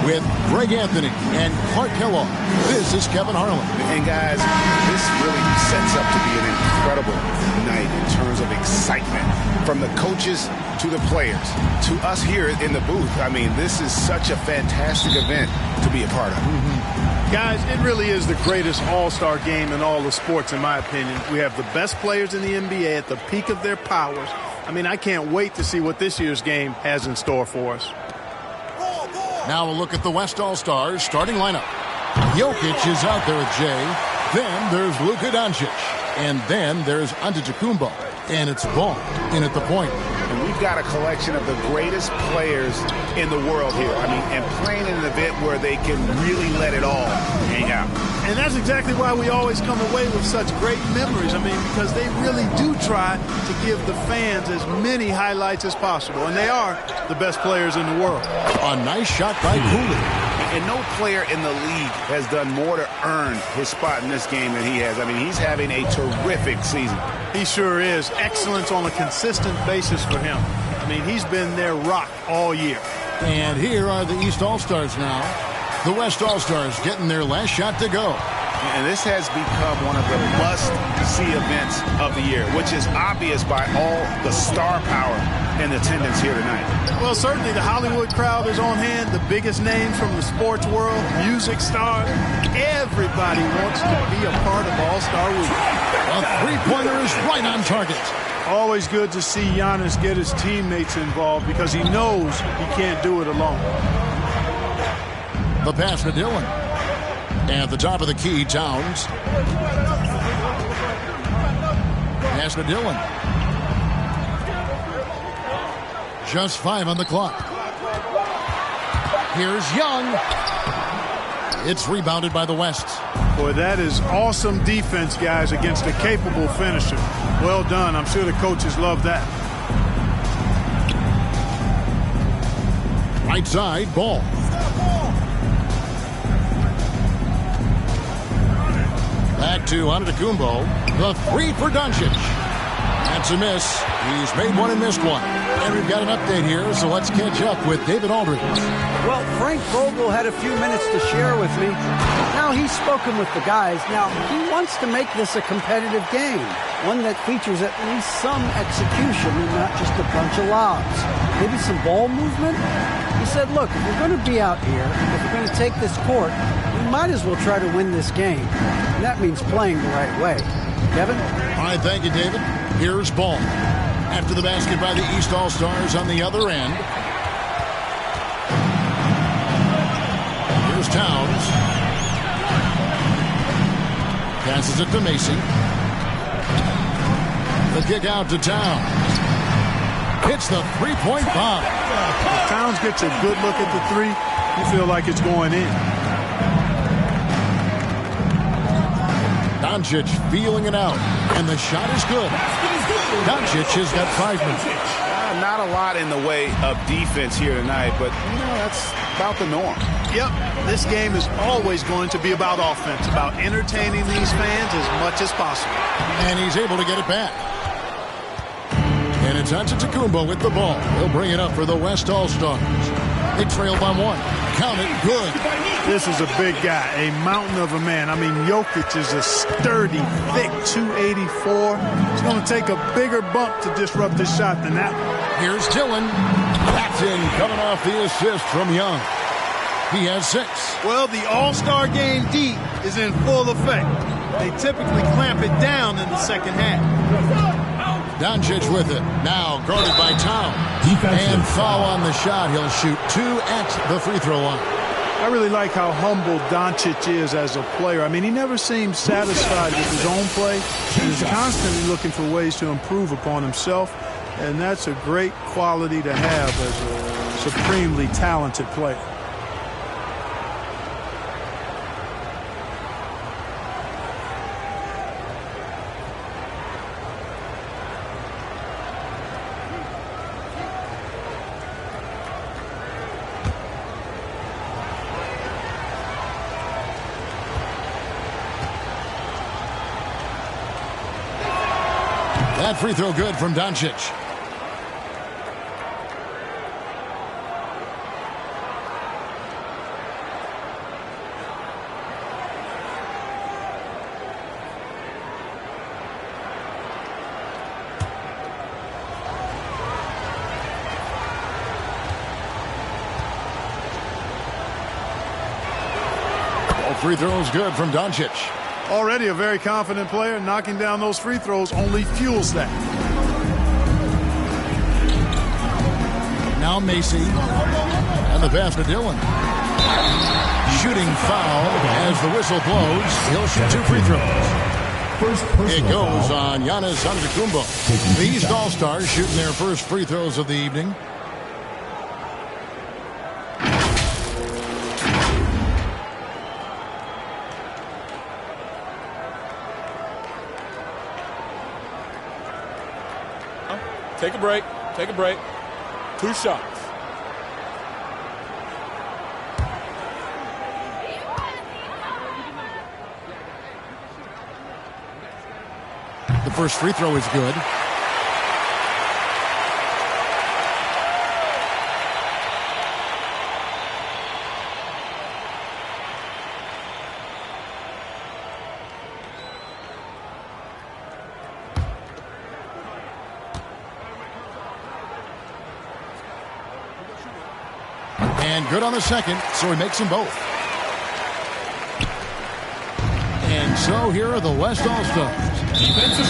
with Greg Anthony and Clark Kellogg. This is Kevin Harlan. And guys, this really sets up to be an incredible night in terms of excitement. From the coaches to the players, to us here in the booth. I mean, this is such a fantastic event to be a part of. Guys, it really is the greatest all-star game in all of sports, in my opinion. We have the best players in the NBA at the peak of their powers. I mean, I can't wait to see what this year's game has in store for us. Now a look at the West All-Stars starting lineup. Jokic is out there with Jay. Then there's Luka Doncic. And then there's Antetokounmpo. And it's Ball in at the point. And we've got a collection of the greatest players in the world here. I mean, and playing in an event where they can really let it all hang out. And that's exactly why we always come away with such great memories. I mean, because they really do try to give the fans as many highlights as possible. And they are the best players in the world. A nice shot by Cooley. And no player in the league has done more to earn his spot in this game than he has. I mean, he's having a terrific season. He sure is. Excellence on a consistent basis for him. I mean, he's been their rock all year. And here are the East All-Stars now. The West All-Stars getting their last shot to go. And this has become one of the must-see events of the year, which is obvious by all the star power in attendance here tonight. Well, certainly the Hollywood crowd is on hand, the biggest names from the sports world, music stars. Everybody wants to be a part of All-Star Week. A three-pointer is right on target. Always good to see Giannis get his teammates involved because he knows he can't do it alone. The pass to Dillon. At the top of the key, Towns. Pass to Dillon. Just 5 on the clock. Here's Young. It's rebounded by the West. Boy, that is awesome defense, guys, against a capable finisher. Well done. I'm sure the coaches love that. Right side, Ball. Back to Antetokounmpo. The three for Doncic. That's a miss. He's made one and missed one. And we've got an update here, so let's catch up with David Aldridge. Well, Frank Vogel had a few minutes to share with me. Now he's spoken with the guys. Now he wants to make this a competitive game, one that features at least some execution and not just a bunch of lobs. Maybe some ball movement. He said, look, if we're going to be out here, if we're going to take this court, we might as well try to win this game. And that means playing the right way. Kevin? All right, thank you, David. Here's Ball. After the basket by the East All-Stars on the other end. Here's Towns. Passes it to Macy. The kick out to Towns. Hits the three-point bomb. If Towns gets a good look at the three, you feel like it's going in. Doncic feeling it out, and the shot is good. Doncic has got 5 minutes. Not a lot in the way of defense here tonight, but, you know, that's about the norm. Yep, this game is always going to be about offense, about entertaining these fans as much as possible. And he's able to get it back. And it's Antetokounmpo with the ball. He'll bring it up for the West All-Stars. They trail by 1. Count it, good. This is a big guy, a mountain of a man. I mean, Jokic is a sturdy, thick 284. It's going to take a bigger bump to disrupt his shot than that one. Here's Dillon. That's in, coming off the assist from Young. He has 6. Well, the All-Star Game D is in full effect. They typically clamp it down in the second half. Doncic with it. Now guarded by Towns. And foul on the shot. He'll shoot 2 at the free throw line. I really like how humble Doncic is as a player. I mean, he never seems satisfied with his own play. He's constantly looking for ways to improve upon himself. And that's a great quality to have as a supremely talented player. That free throw good from Doncic. free throw is good from Doncic. Already a very confident player. Knocking down those free throws only fuels that. Now Macy. And the pass to Dillon. Shooting foul as the whistle blows. He'll shoot 2 free throws. It goes on Giannis Antetokounmpo. The East All-Stars shooting their first free throws of the evening. Take a break. Take a break. 2 shots. The first free throw is good. And good on the second, so he makes them both. And so here are the West All-Stars.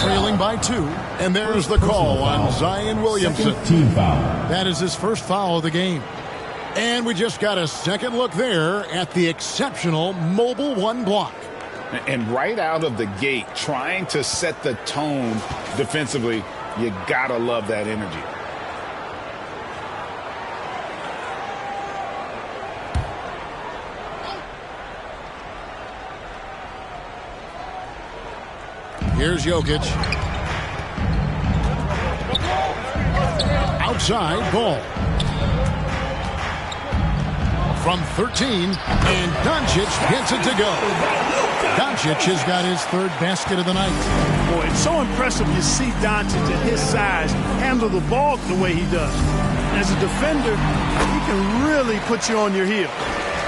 Trailing by 2, and there's the call on Zion Williamson. Team foul. That is his first foul of the game. And we just got a second look there at the exceptional Mobile 1 block. And right out of the gate, trying to set the tone defensively, you gotta love that energy. Here's Jokic. Outside ball. From 13, and Doncic gets it to go. Doncic has got his 3rd basket of the night. Boy, it's so impressive to see Doncic at his size handle the ball the way he does. As a defender, he can really put you on your heel.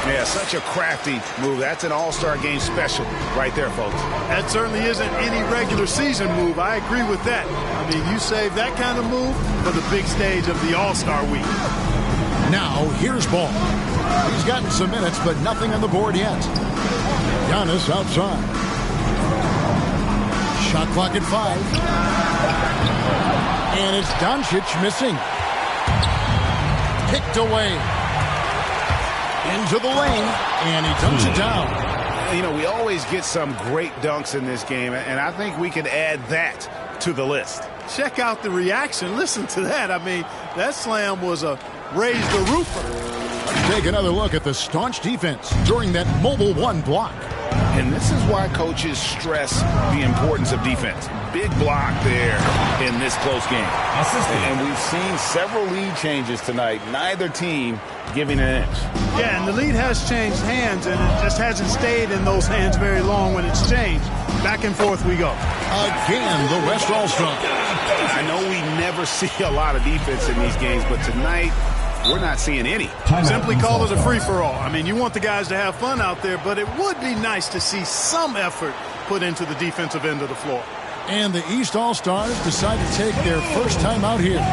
Yeah, such a crafty move. That's an all-star game special right there, folks. That certainly isn't any regular season move. I agree with that. I mean, you save that kind of move for the big stage of the All-Star week. Now, here's Ball. He's gotten some minutes, but nothing on the board yet. Giannis outside. Shot clock at 5. And it's Doncic missing. Picked away. Into the lane, and he dunks it down. You know, we always get some great dunks in this game, and I think we can add that to the list. Check out the reaction. Listen to that. I mean, that slam was a raise the roofer. Let's take another look at the staunch defense during that Mobile 1 block. And this is why coaches stress the importance of defense. Big block there in this close game. And we've seen several lead changes tonight. Neither team giving an inch. Yeah, and the lead has changed hands, and it just hasn't stayed in those hands very long when it's changed. Back and forth we go. Again, the West All-Stars. I know we never see a lot of defense in these games, but tonight we're not seeing any. Simply call it a free-for-all. I mean, you want the guys to have fun out there, but it would be nice to see some effort put into the defensive end of the floor. And the East All-Stars decide to take their first time out here.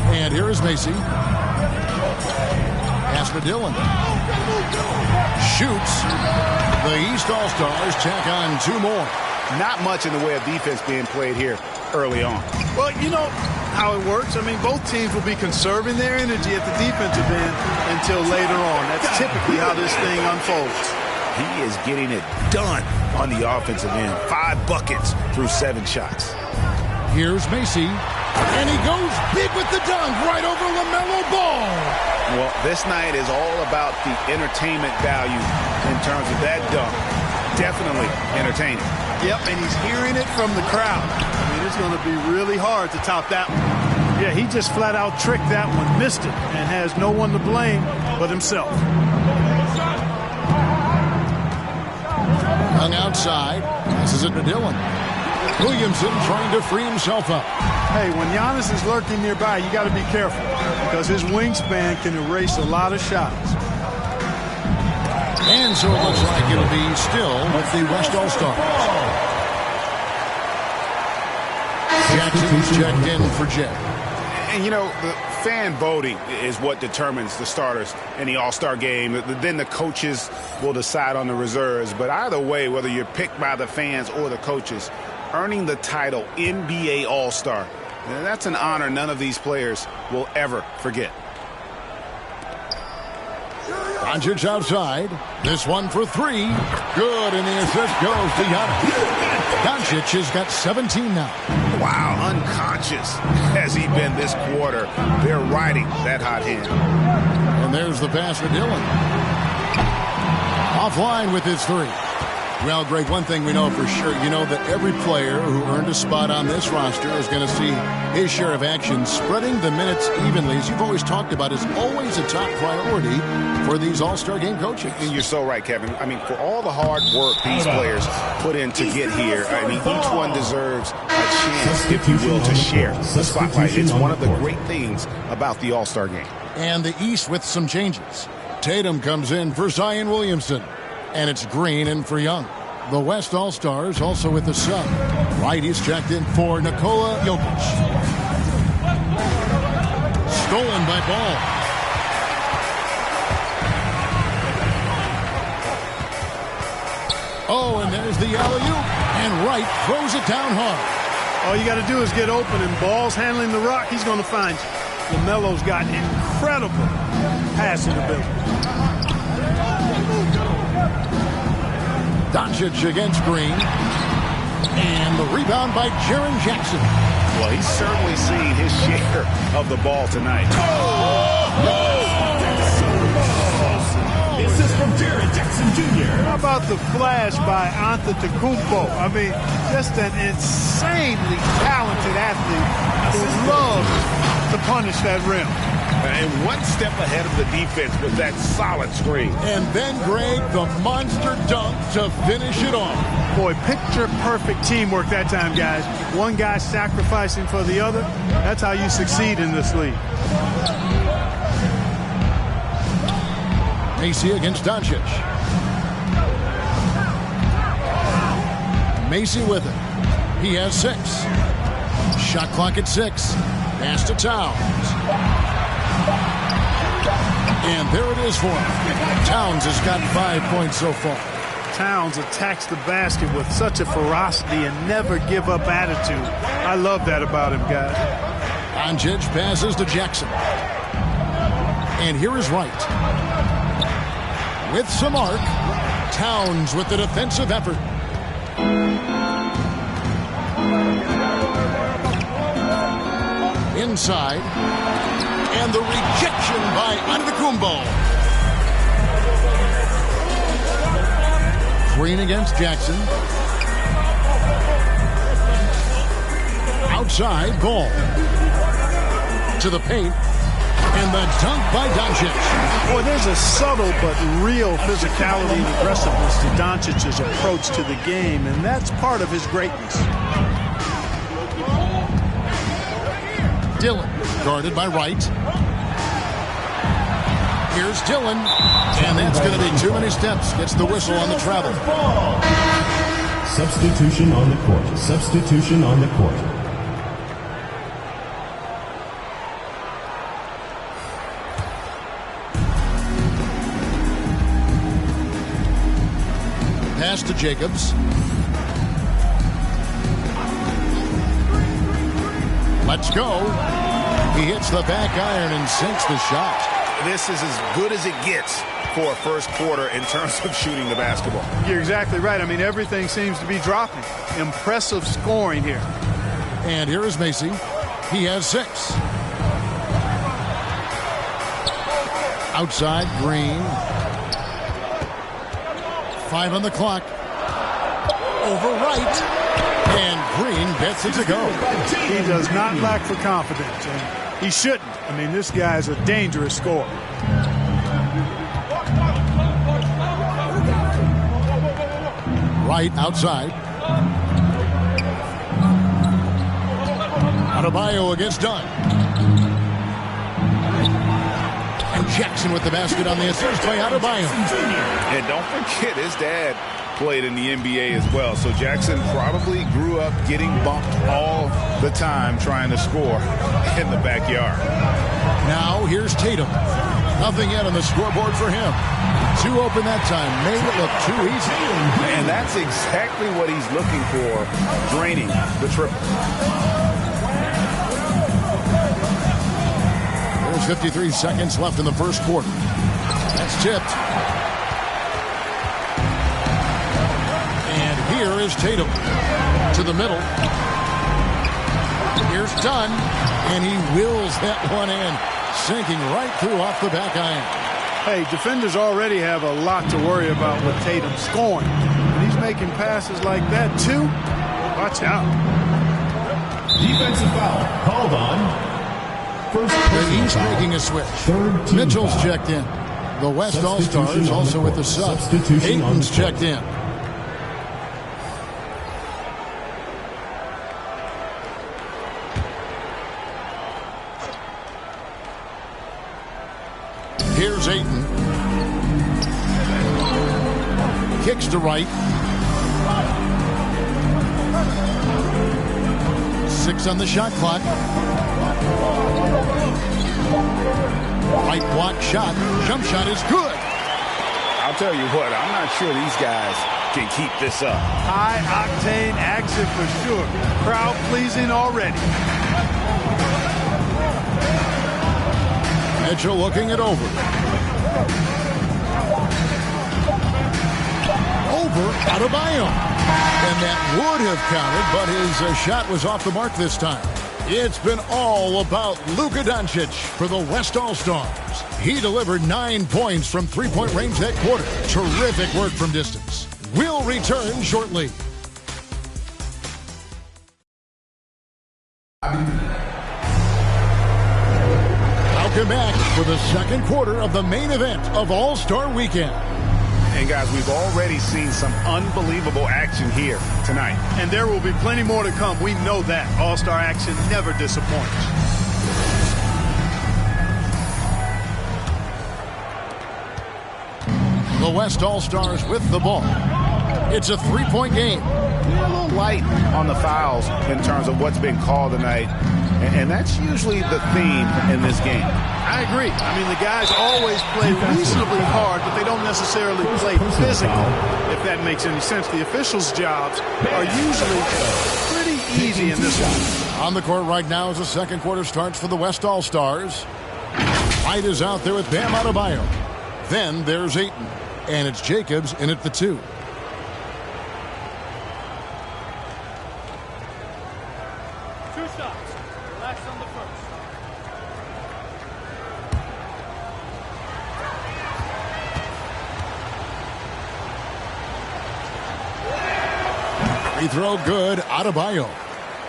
And here is Macy. Pass to Dillon. Shoots. The East All-Stars tack on 2 more. Not much in the way of defense being played here. early on. Well, you know how it works. I mean, both teams will be conserving their energy at the defensive end until later on. That's typically how this thing unfolds. He is getting it done on the offensive end. 5 buckets through 7 shots. Here's Macy, and he goes big with the dunk right over LaMelo Ball. Well, this night is all about the entertainment value in terms of that dunk. Definitely entertaining. Yep, and he's hearing it from the crowd. I mean, it's going to be really hard to top that one. Yeah, he just flat out tricked that one, missed it, and has no one to blame but himself. Hung outside. This is it to Dillon. Williamson trying to free himself up. Hey, when Giannis is lurking nearby, you got to be careful because his wingspan can erase a lot of shots. And so it looks like it'll be still with the West All-Stars. Jackson's checked in for Jay. And, you know, the fan voting is what determines the starters in the All-Star game. Then the coaches will decide on the reserves. But either way, whether you're picked by the fans or the coaches, earning the title NBA All-Star, that's an honor none of these players will ever forget. Doncic outside. This one for 3. Good, and the assist goes to Giannis. Doncic has got 17 now. Wow, unconscious has he been this quarter. They're riding that hot hand. And there's the pass for Dillon. Offline with his 3. Well, Greg, one thing we know for sure, you know that every player who earned a spot on this roster is going to see his share of action. Spreading the minutes evenly, as you've always talked about, is always a top priority for these All-Star game coaches. And you're so right, Kevin. I mean, for all the hard work these players put in to get here, I mean, each one deserves a chance, if you will, to share the spotlight. It's one of the great things about the All-Star game. And the East with some changes. Tatum comes in for Zion Williamson. And it's Green in for Young. The West All-Stars also with the sub. Right, he's checked in for Nikola Jokic. Stolen by Ball. Oh, and there's the alley-oop. And Wright throws it down hard. All you got to do is get open, and Ball's handling the rock. He's going to find you. LaMelo's got incredible passing ability. Doncic against Green. And the rebound by Jaren Jackson. Well, he's certainly seen his share of the ball tonight. This is from Jaren Jackson Jr. How about the flash by Antetokounmpo? I mean, just an insanely talented athlete who loves to punish that rim. And one step ahead of the defense with that solid screen. And then, Greg, the monster dunk to finish it off. Boy, picture-perfect teamwork that time, guys. One guy sacrificing for the other. That's how you succeed in this league. Macy against Doncic. Macy with it. He has 6. Shot clock at 6. Pass to Towns. And there it is for him. Towns has got 5 points so far. Towns attacks the basket with such a ferocity and never give up attitude. I love that about him, guys. Doncic passes to Jackson. And here is Wright. With some arc, Towns with the defensive effort. Inside. And the rejection by Antetokounmpo. Green against Jackson. Outside, Ball. To the paint. And the dunk by Doncic. Boy, there's a subtle but real physicality and aggressiveness to Doncic's approach to the game, and that's part of his greatness. Dillon, guarded by Wright. Here's Dillon, and that's going to be too many steps. Gets the whistle on the travel. Substitution on the court. Substitution on the court. Pass to Jacobs. Let's go. He hits the back iron and sinks the shot. This is as good as it gets for a first quarter in terms of shooting the basketball. You're exactly right. I mean, everything seems to be dropping. Impressive scoring here. And here is Macy. He has 6. Outside, Green. 5 on the clock. Over right. And Green gets it to go. He does not lack for confidence, and he shouldn't. I mean, this guy is a dangerous scorer. Right outside. Adebayo against Dunn. And Jackson with the basket on the assist by Adebayo. And don't forget, his dad played in the NBA as well. So Jackson probably grew up getting bumped all the time trying to score in the backyard. Now here's Tatum. Nothing yet on the scoreboard for him. 2 open that time. Made it look too easy. And that's exactly what he's looking for, draining the triple. There's 53 seconds left in the first quarter. That's tipped. And here is Tatum. To the middle. Here's Dunn. And he wills that one in. Sinking right through off the back iron. Hey, defenders already have a lot to worry about with Tatum scoring. When he's making passes like that, too, watch out. Defensive foul called on. First The East making a switch. Mitchell's checked in. The West All-Stars also with the sub. Aiton's checked in. Here's Ayton. Kicks to right. 6 on the shot clock. Right block shot. Jump shot is good. I'll tell you what, I'm not sure these guys can keep this up. High-octane action for sure. Crowd-pleasing already. Mitchell looking it over. Over Adebayo. And that would have counted, but his shot was off the mark this time. It's been all about Luka Doncic for the West All-Stars. He delivered 9 points from three-point range that quarter. Terrific work from distance. We'll return shortly. Welcome back for the second quarter of the main event of All-Star Weekend. And guys, we've already seen some unbelievable action here tonight. And there will be plenty more to come. We know that. All-Star action never disappoints. The West All-Stars with the ball. It's a three-point game. They're a little light on the fouls in terms of what's been called tonight. And that's usually the theme in this game. I agree. I mean, the guys always play reasonably hard, but they don't necessarily play physically, if that makes any sense. The officials' jobs are usually pretty easy in this one. On the court right now as the second quarter starts for the West All-Stars. White is out there with Bam Adebayo. Then there's Ayton. And it's Jacobs in at the 2. Free throw good, Adebayo.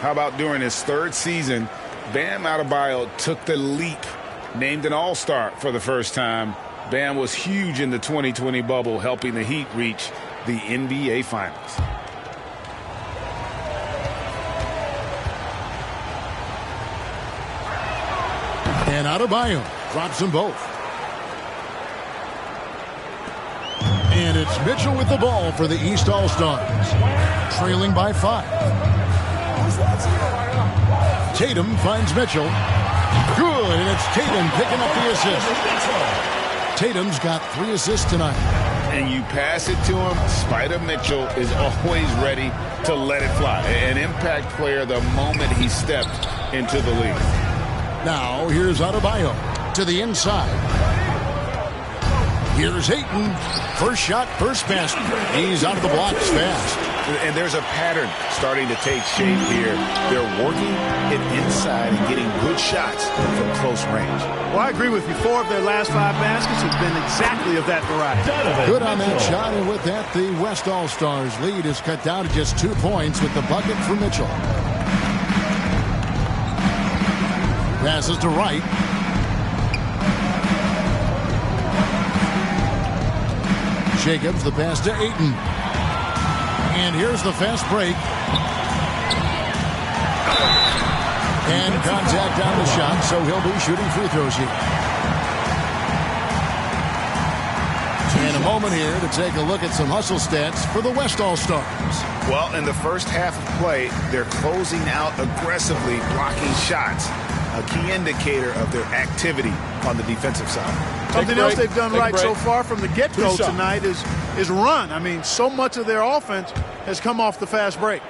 How about during his third season, Bam Adebayo took the leap, named an All-Star for the first time. Bam was huge in the 2020 bubble, helping the Heat reach the NBA Finals. And Adebayo drops them both. And it's Mitchell with the ball for the East All-Stars. Trailing by 5. Tatum finds Mitchell. Good, and it's Tatum picking up the assist. Tatum's got 3 assists tonight. And you pass it to him, Spider Mitchell is always ready to let it fly. An impact player the moment he stepped into the league. Now, here's Adebayo to the inside. Here's Ayton. First shot, first basket. He's out of the blocks fast. And there's a pattern starting to take shape here. They're working it inside and getting good shots from close range. Well, I agree with you. 4 of their last 5 baskets have been exactly of that variety. Good on that shot, and with that, the West All-Stars lead is cut down to just 2 points with the bucket for Mitchell. Passes to Wright. Jacobs, the pass to Ayton. And here's the fast break. And contact on the shot, so he'll be shooting free throws here. And a moment here to take a look at some hustle stats for the West All-Stars. Well, in the first half of play, they're closing out aggressively, blocking shots. A key indicator of their activity on the defensive side. Something else they've done right so far from the get-go tonight is run. I mean, so much of their offense has come off the fast break.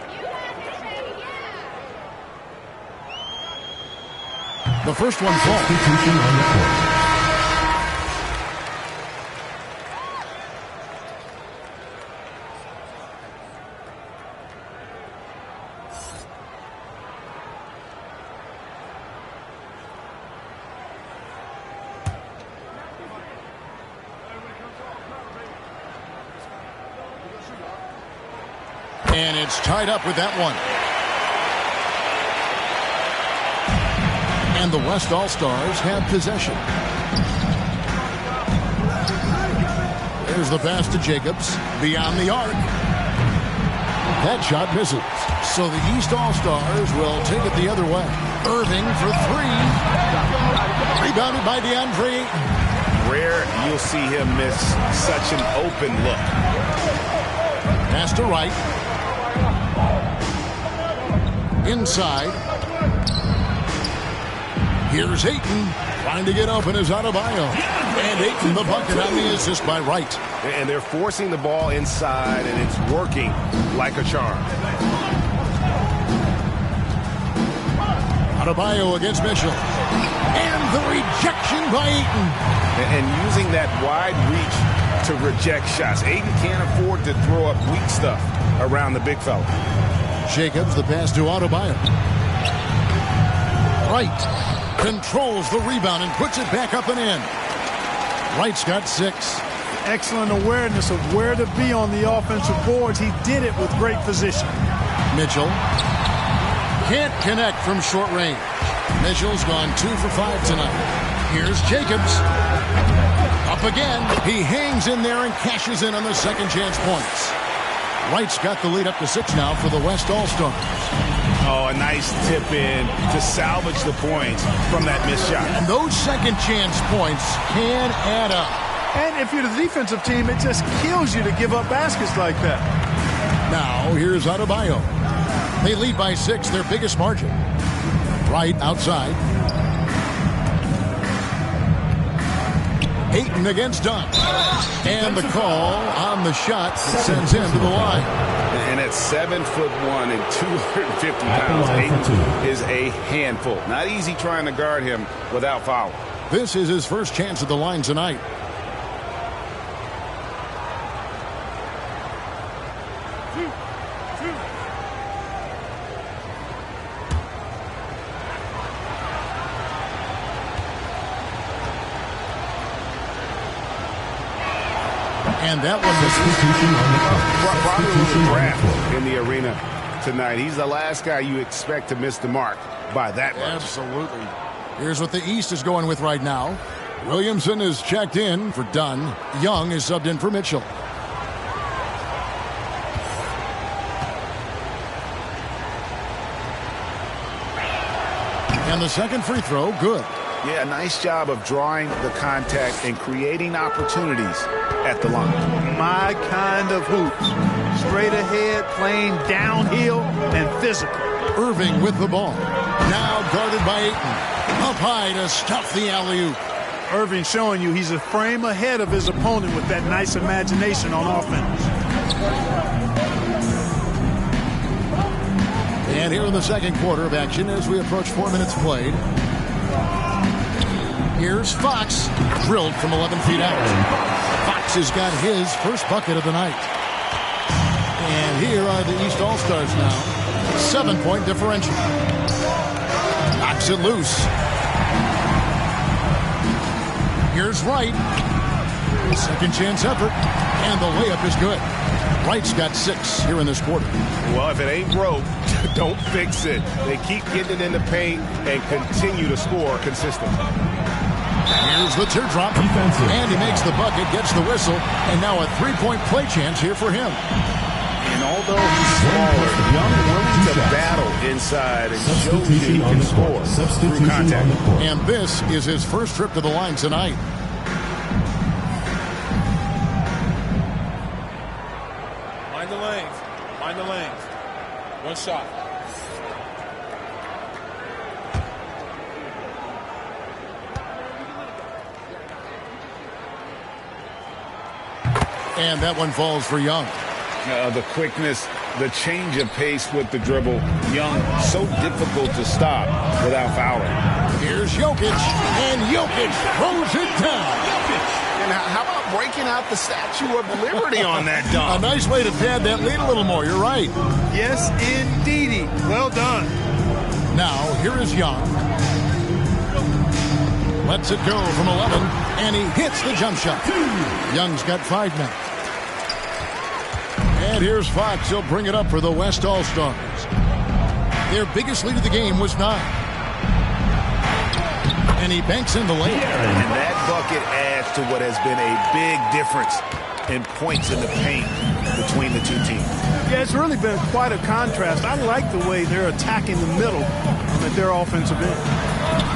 The first one falls. And it's tied up with that one. And the West All-Stars have possession. There's the pass to Jacobs. Beyond the arc. That shot misses. So the East All-Stars will take it the other way. Irving for 3. Rebounded by DeAndre Ayton. Rare you'll see him miss such an open look. Pass to Wright. Inside. Here's Ayton. Trying to get open is Adebayo. And Ayton the bucket on the assist by Wright. And they're forcing the ball inside, and it's working like a charm. Adebayo against Mitchell. And the rejection by Ayton. And using that wide reach to reject shots. Ayton can't afford to throw up weak stuff around the big fella. Jacobs, the pass to Adebayo. Wright controls the rebound and puts it back up and in. Wright's got 6. Excellent awareness of where to be on the offensive boards. He did it with great position. Mitchell can't connect from short range. Mitchell's gone 2 for 5 tonight. Here's Jacobs. Up again. He hangs in there and cashes in on the second chance points. Wright's got the lead up to 6 now for the West All-Stars. Oh, a nice tip in to salvage the points from that missed shot. And those second chance points can add up. And if you're the defensive team, it just kills you to give up baskets like that. Now, here's Adebayo. They lead by 6, their biggest margin. Wright outside. Ayton against Dunn. And the call on the shot that sends him to the line. And at 7'1" and 250 pounds, Ayton is a handful. Not easy trying to guard him without foul. This is his first chance at the line tonight. And that one Probably a little draft in the arena tonight. He's the last guy you expect to miss the mark by that much. Absolutely. Here's what the East is going with right now. Williamson is checked in for Dunn. Young is subbed in for Mitchell. And the second free throw, good. Yeah, nice job of drawing the contact and creating opportunities at the line. My kind of hoops. Straight ahead, playing downhill, and physical. Irving with the ball. Now guarded by Ayton. Up high to stuff the alley-oop. Irving showing you he's a frame ahead of his opponent with that nice imagination on offense. And here in the second quarter of action as we approach 4 minutes played. Here's Fox, drilled from 11 feet out. Fox has got his first bucket of the night. And here are the East All-Stars now. 7-point differential. Knocks it loose. Here's Wright. Second chance effort. And the layup is good. Wright's got 6 here in this quarter. Well, if it ain't broke, don't fix it. They keep getting it in the paint and continue to score consistently. Here's the teardrop. And he makes the bucket, gets the whistle, and now a 3-point play chance here for him. And although he's smaller, Young willing to battle inside and shows you he can score through contact. And this is his first trip to the line tonight. Mind the lanes. Mind the lanes. One shot. And that one falls for Young. The quickness, the change of pace with the dribble. Young, so difficult to stop without fouling. Here's Jokic, and Jokic throws it down. And how about breaking out the Statue of Liberty on that dunk? A nice way to pad that lead a little more, you're right. Yes, indeedy. Well done. Now, here is Young. Lets it go from 11, and he hits the jump shot. Young's got 5 now. And here's Fox. He'll bring it up for the West All-Stars. Their biggest lead of the game was 9. And he banks in the layup. And that bucket adds to what has been a big difference in points in the paint between the two teams. Yeah, it's really been quite a contrast. I like the way they're attacking the middle at their offensive end.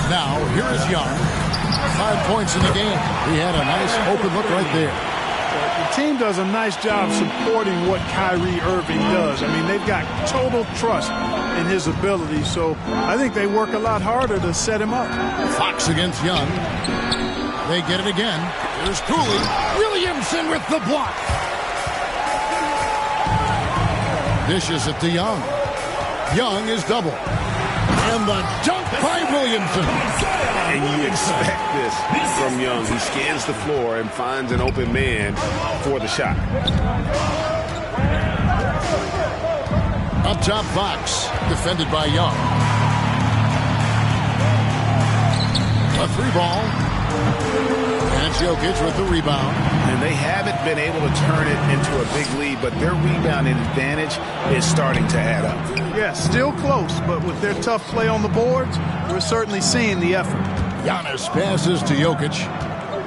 Now, here is Young. 5 points in the game. He had a nice open look right there. The team does a nice job supporting what Kyrie Irving does. I mean, they've got total trust in his ability, so I think they work a lot harder to set him up. Fox against Young. They get it again. Here's Cooley. Williamson with the block. Dishes it to Young. Young is double. And the dunk by Williamson. And you expect this from Young. He scans the floor and finds an open man for the shot. Up top, Fox. Defended by Young. A 3-ball. And Jokic with the rebound. And they haven't been able to turn it into a big lead, but their rebounding advantage is starting to add up. Yeah, still close, but with their tough play on the boards, we're certainly seeing the effort. Giannis passes to Jokic.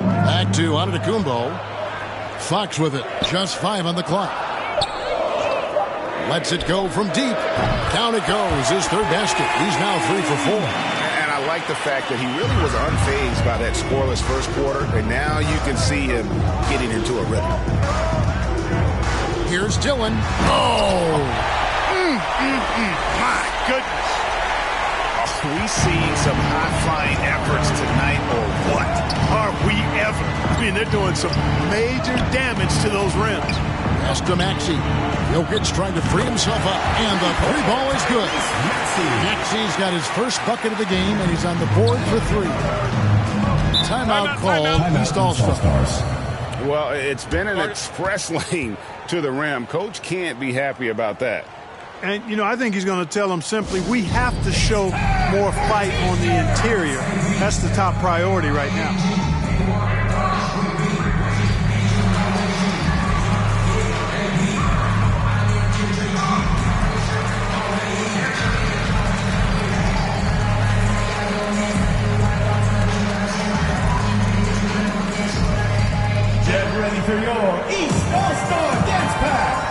Back to Antetokounmpo. Fox with it. Just 5 on the clock. Lets it go from deep. Down it goes. His 3rd basket. He's now 3 for 4. And I like the fact that he really was unfazed by that scoreless first quarter, and now you can see him getting into a rhythm. Here's Dillon. Oh! My goodness. Are we seeing some high-flying efforts tonight, or what? Are we ever? I mean, they're doing some major damage to those rims. Pass to Maxey. Jokic trying to free himself up, and the 3-ball is good. Maxey's got his first bucket of the game, and he's on the board for 3. Timeout called. East All-Stars. Well, it's been an express lane to the rim. Coach can't be happy about that. And, you know, I think he's going to tell them simply, we have to show more fight on the interior. That's the top priority right now. Get ready for your East All-Star Dance Pack.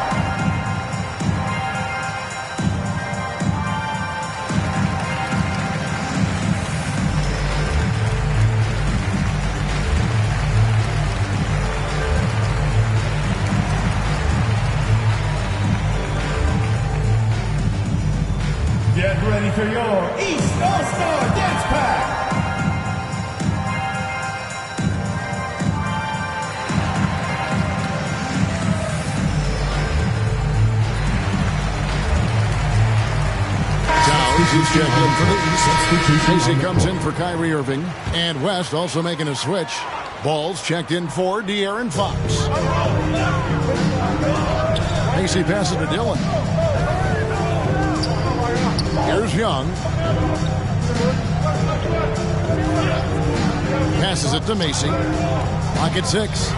Get ready for your East All-Star Dance Pack. check in for the East. Macy comes in for Kyrie Irving. And West also making a switch. Ball's checked in for De'Aaron Fox. Macy passes to Dillon. Here's Young. Passes it to Macy. Pocket 6.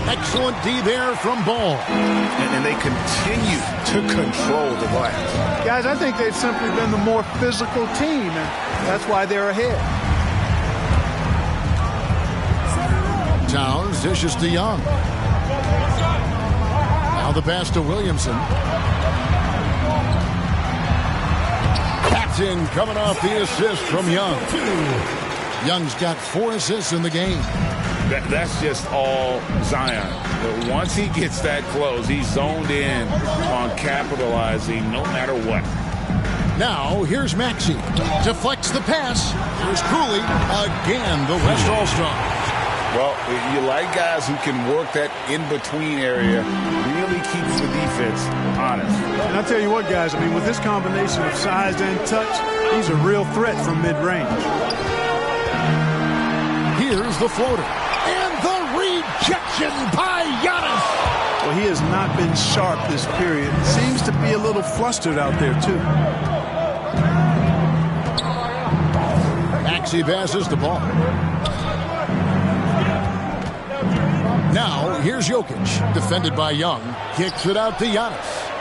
Excellent D there from Ball. And they continue to control the glass. Guys, I think they've simply been the more physical team, and that's why they're ahead. Towns dishes to Young. Now the pass to Williamson. Captain coming off the assist from Young. Young's got 4 assists in the game. That's just all Zion. But once he gets that close, he's zoned in on capitalizing no matter what. Now, here's Maxey. Deflects the pass. Here's Cooley. Again, the West All-Stars. Well, you like guys who can work that in-between area, really keeps the defense honest. And I'll tell you what, guys, I mean, with this combination of size and touch, he's a real threat from mid-range. Here's the floater. And the rejection by Giannis. Well, he has not been sharp this period. Seems to be a little flustered out there, too. Maxey passes the ball. Now, here's Jokic, defended by Young. Kicks it out to Giannis.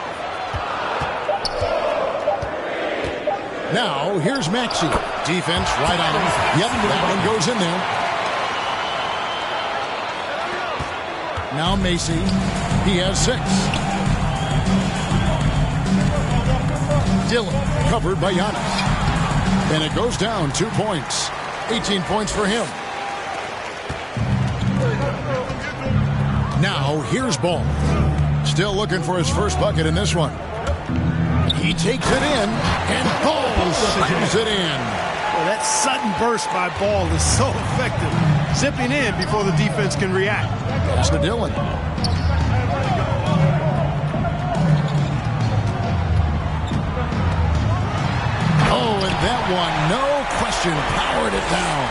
Now, here's Maxey. Defense right on him. Yep, that one goes in there. Now Macy. He has 6. Dillon, covered by Giannis. And it goes down 2 points. 18 points for him. Now, here's Ball. Still looking for his first bucket in this one. He takes it in, and Ball slams it in. Well, that sudden burst by Ball is so effective. Zipping in before the defense can react. Pass to Dillon. Oh, and that one, no question, powered it down.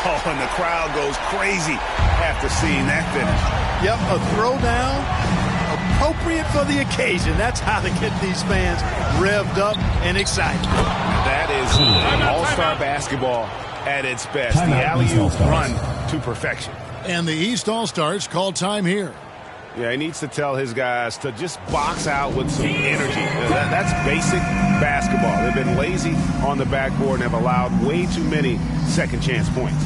Oh, and the crowd goes crazy after seeing that finish. Yep, a throwdown appropriate for the occasion. That's how to get these fans revved up and excited. That is all-star basketball at its best. The alley-oop run to perfection. And the East All-Stars call time here. Yeah, he needs to tell his guys to just box out with some energy. That's basic basketball. They've been lazy on the backboard and have allowed way too many second chance points.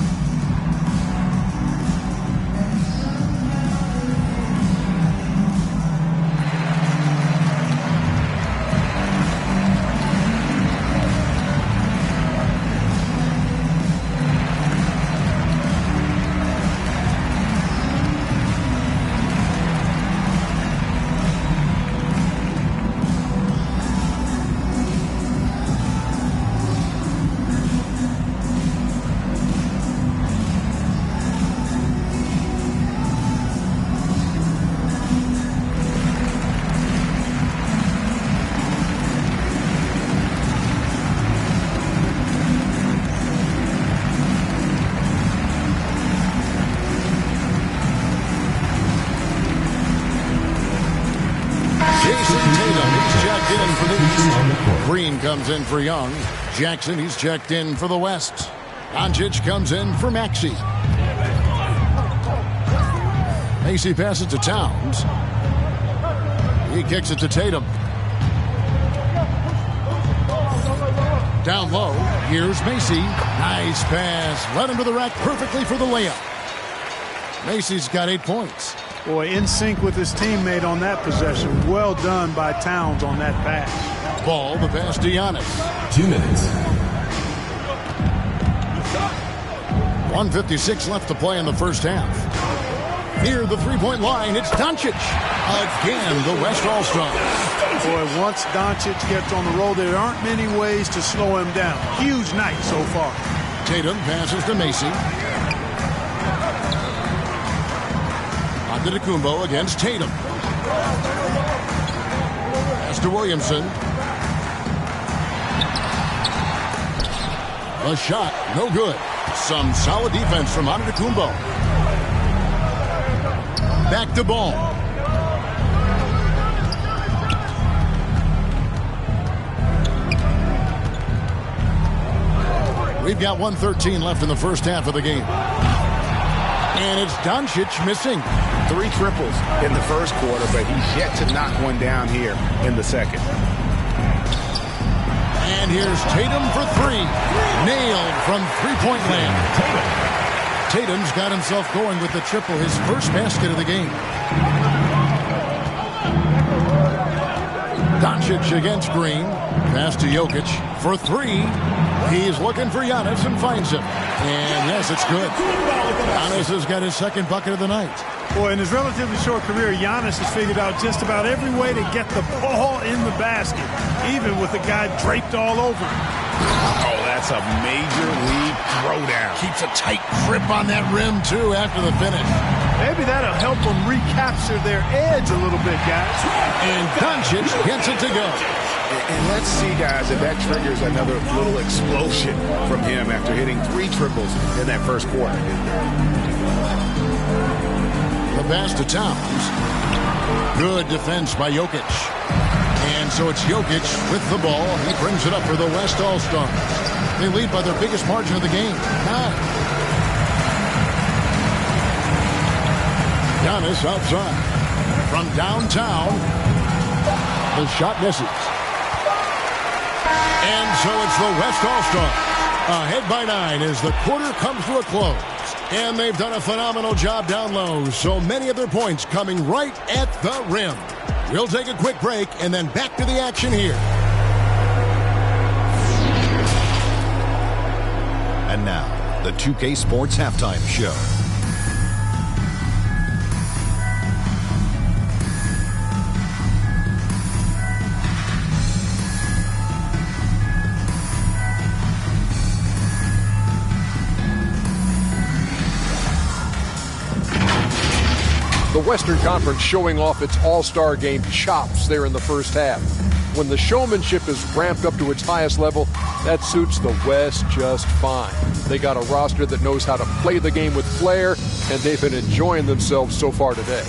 Green comes in for Young. Jackson, he's checked in for the West. Doncic comes in for Maxey. Macy passes to Towns. He kicks it to Tatum. Down low, here's Macy. Nice pass. Led him to the rack perfectly for the layup. Macy's got 8 points. Boy, in sync with his teammate on that possession. Well done by Towns on that pass. Ball, the pass to Giannis. 2 minutes. 1:56 left to play in the first half. Near the three-point line, it's Doncic. Again, the West All-Stars. Boy, once Doncic gets on the roll, there aren't many ways to slow him down. Huge night so far. Tatum passes to Macy. Antetokounmpo against Tatum. Pass to Williamson. A shot, no good. Some solid defense from Antetokounmpo. Back to ball. We've got 1:13 left in the first half of the game. And it's Doncic missing. 3 triples in the first quarter, but he's yet to knock one down here in the second. And here's Tatum for 3. Nailed from three-point land. Tatum's got himself going with the triple, his first basket of the game. Doncic against Green. Pass to Jokic for 3. He's looking for Giannis and finds him. And yes, it's good. Giannis has got his second bucket of the night. Boy, in his relatively short career, Giannis has figured out just about every way to get the ball in the basket, even with the guy draped all over him. Oh, that's a major league throwdown. Keeps a tight grip on that rim, too, after the finish. Maybe that'll help them recapture their edge a little bit, guys. And Doncic gets it to go. And let's see, guys, if that triggers another little explosion from him after hitting 3 triples in that first quarter. The pass to Towns. Good defense by Jokic. And so it's Jokic with the ball. He brings it up for the West All-Stars. They lead by their biggest margin of the game, 9. Giannis outside. From downtown, the shot misses. And so it's the West All-Stars ahead by 9 as the quarter comes to a close. And they've done a phenomenal job down low. So many of their points coming right at the rim. We'll take a quick break and then back to the action here. And now, the 2K Sports Halftime Show. The Western Conference showing off its all-star game chops there in the first half. When the showmanship is ramped up to its highest level, that suits the West just fine. They got a roster that knows how to play the game with flair, and they've been enjoying themselves so far today.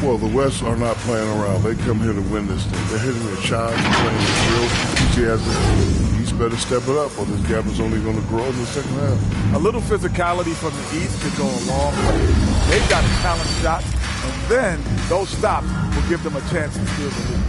Well, the West are not playing around. They come here to win this thing. They're hitting their shots and playing the drill. He's better step it up, or this gap is only going to grow in the second half. A little physicality from the East could go a long way. They've got a talent shot, and then those stops will give them a chance to steal the lead.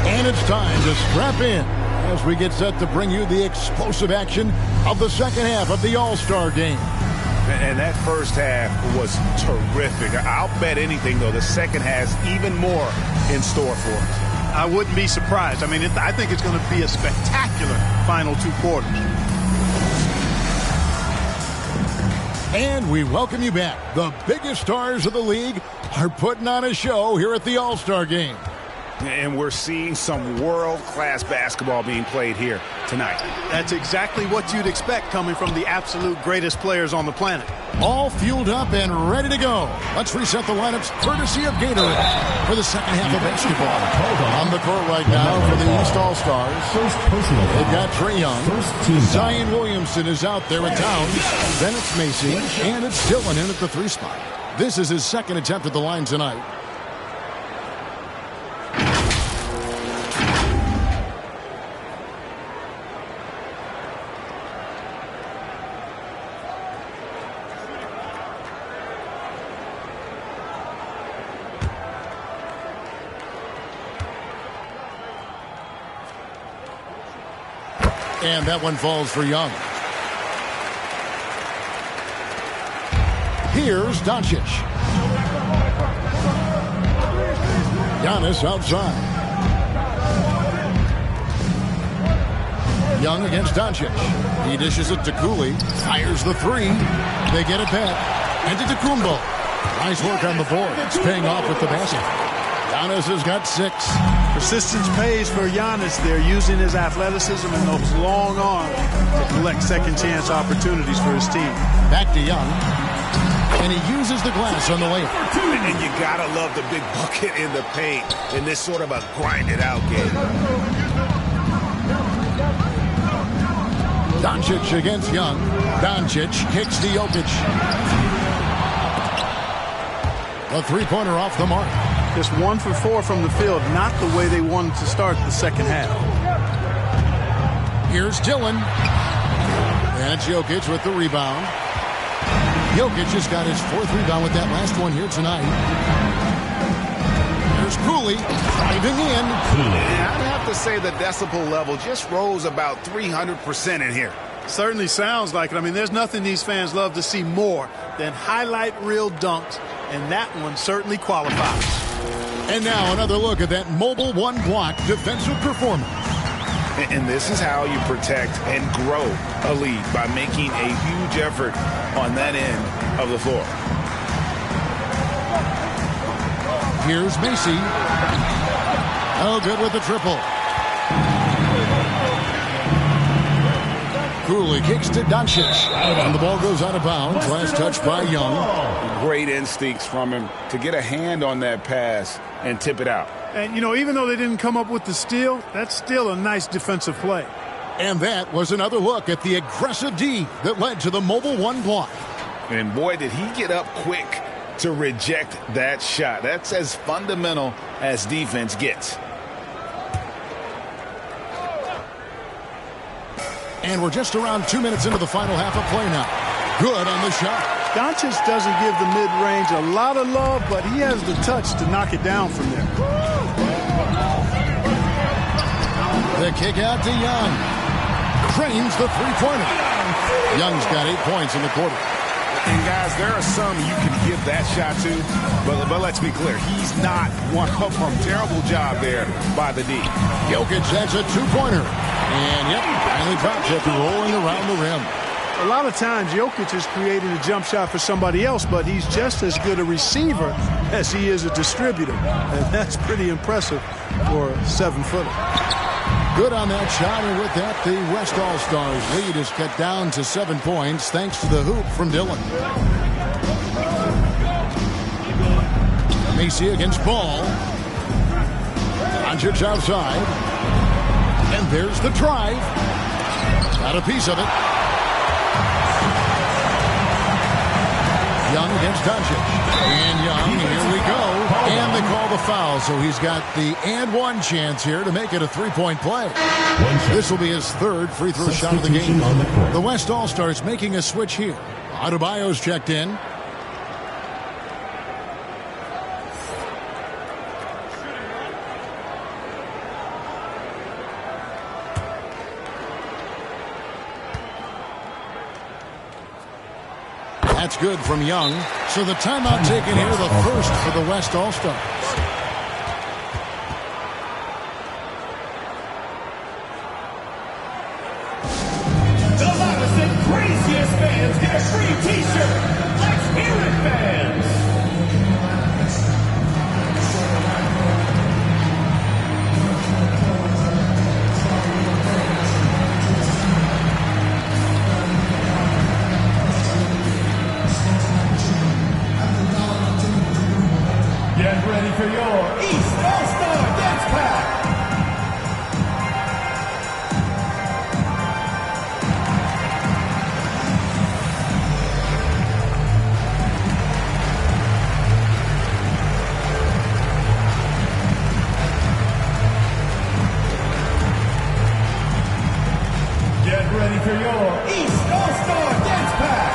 And it's time to strap in as we get set to bring you the explosive action of the second half of the All-Star game. And that first half was terrific. I'll bet anything, though, the second has even more in store for us. I wouldn't be surprised. I mean, I think it's going to be a spectacular final 2 quarters. And we welcome you back. The biggest stars of the league are putting on a show here at the All-Star game. And we're seeing some world-class basketball being played here tonight. That's exactly what you'd expect coming from the absolute greatest players on the planet. All fueled up and ready to go. Let's reset the lineups courtesy of Gatorade for the second half of basketball. On the court right now for the East All-Stars. They've got Trae Young. Zion Williamson is out there with Towns. Then it's Macy. And it's Dillon in at the 3 spot. This is his second attempt at the line tonight. And that one falls for Young. Here's Doncic. Giannis outside. Young against Doncic. He dishes it to Cooley. Fires the 3. They get it back. And to Antetokounmpo. Nice work on the board. It's paying off with the basket. Giannis has got 6. Persistence pays for Giannis there, using his athleticism and those long arms to collect second chance opportunities for his team. Back to Young. And he uses the glass on the layup. And you gotta love the big bucket in the paint in this sort of a grinded out game. Doncic against Young. Doncic kicks to Jokic. A three-pointer off the mark. Just 1 for 4 from the field, not the way they wanted to start the second half. Here's Dillon. And it's Jokic with the rebound. Jokic has got his 4th rebound with that last one here tonight. Here's Cooley driving in. I'd have to say the decibel level just rose about 300% in here. Certainly sounds like it. I mean, there's nothing these fans love to see more than highlight reel dunks, and that one certainly qualifies. And now another look at that mobile one-block defensive performance. And this is how you protect and grow a lead, by making a huge effort on that end of the floor. Here's Macy. Oh, good with the triple. Cooley kicks to Doncic. And the ball goes out of bounds. Last touch by Young. Great instincts from him to get a hand on that pass and tip it out. And, you know, even though they didn't come up with the steal, that's still a nice defensive play. And that was another look at the aggressive D that led to the mobile one block. And boy, did he get up quick to reject that shot. That's as fundamental as defense gets. And we're just around 2 minutes into the final half of play now. Good on the shot. Doncic doesn't give the mid-range a lot of love, but he has the touch to knock it down from there. The kick out to Young. Cranes the three-pointer. Young's got 8 points in the quarter. And guys, there are some you can give that shot to, but let's be clear, he's not one of them. Terrible job there by the D. Jokic has a two-pointer. And yep, finally drops it, rolling around the rim. A lot of times, Jokic is creating a jump shot for somebody else, but he's just as good a receiver as he is a distributor. And that's pretty impressive for a 7-footer. Good on that shot, and with that, the West All-Stars lead is cut down to 7 points thanks to the hoop from Dillon. Macy against Ball. Doncic outside. And there's the drive. Got a piece of it. Young against Doncic. And Young, here we go. And they call the foul, so he's got the and one chance here to make it a three-point play. This will be his 3rd free throw shot of the game. The West All-Stars making a switch here. Adebayo's checked in. That's good from Young. So the timeout taken here, the first for the West All-Stars. The loudest and craziest fans get a free t-shirt. Let's hear it, fans. Get ready for your East All-Star Dance Pack. Get ready for your East All-Star Dance Pack.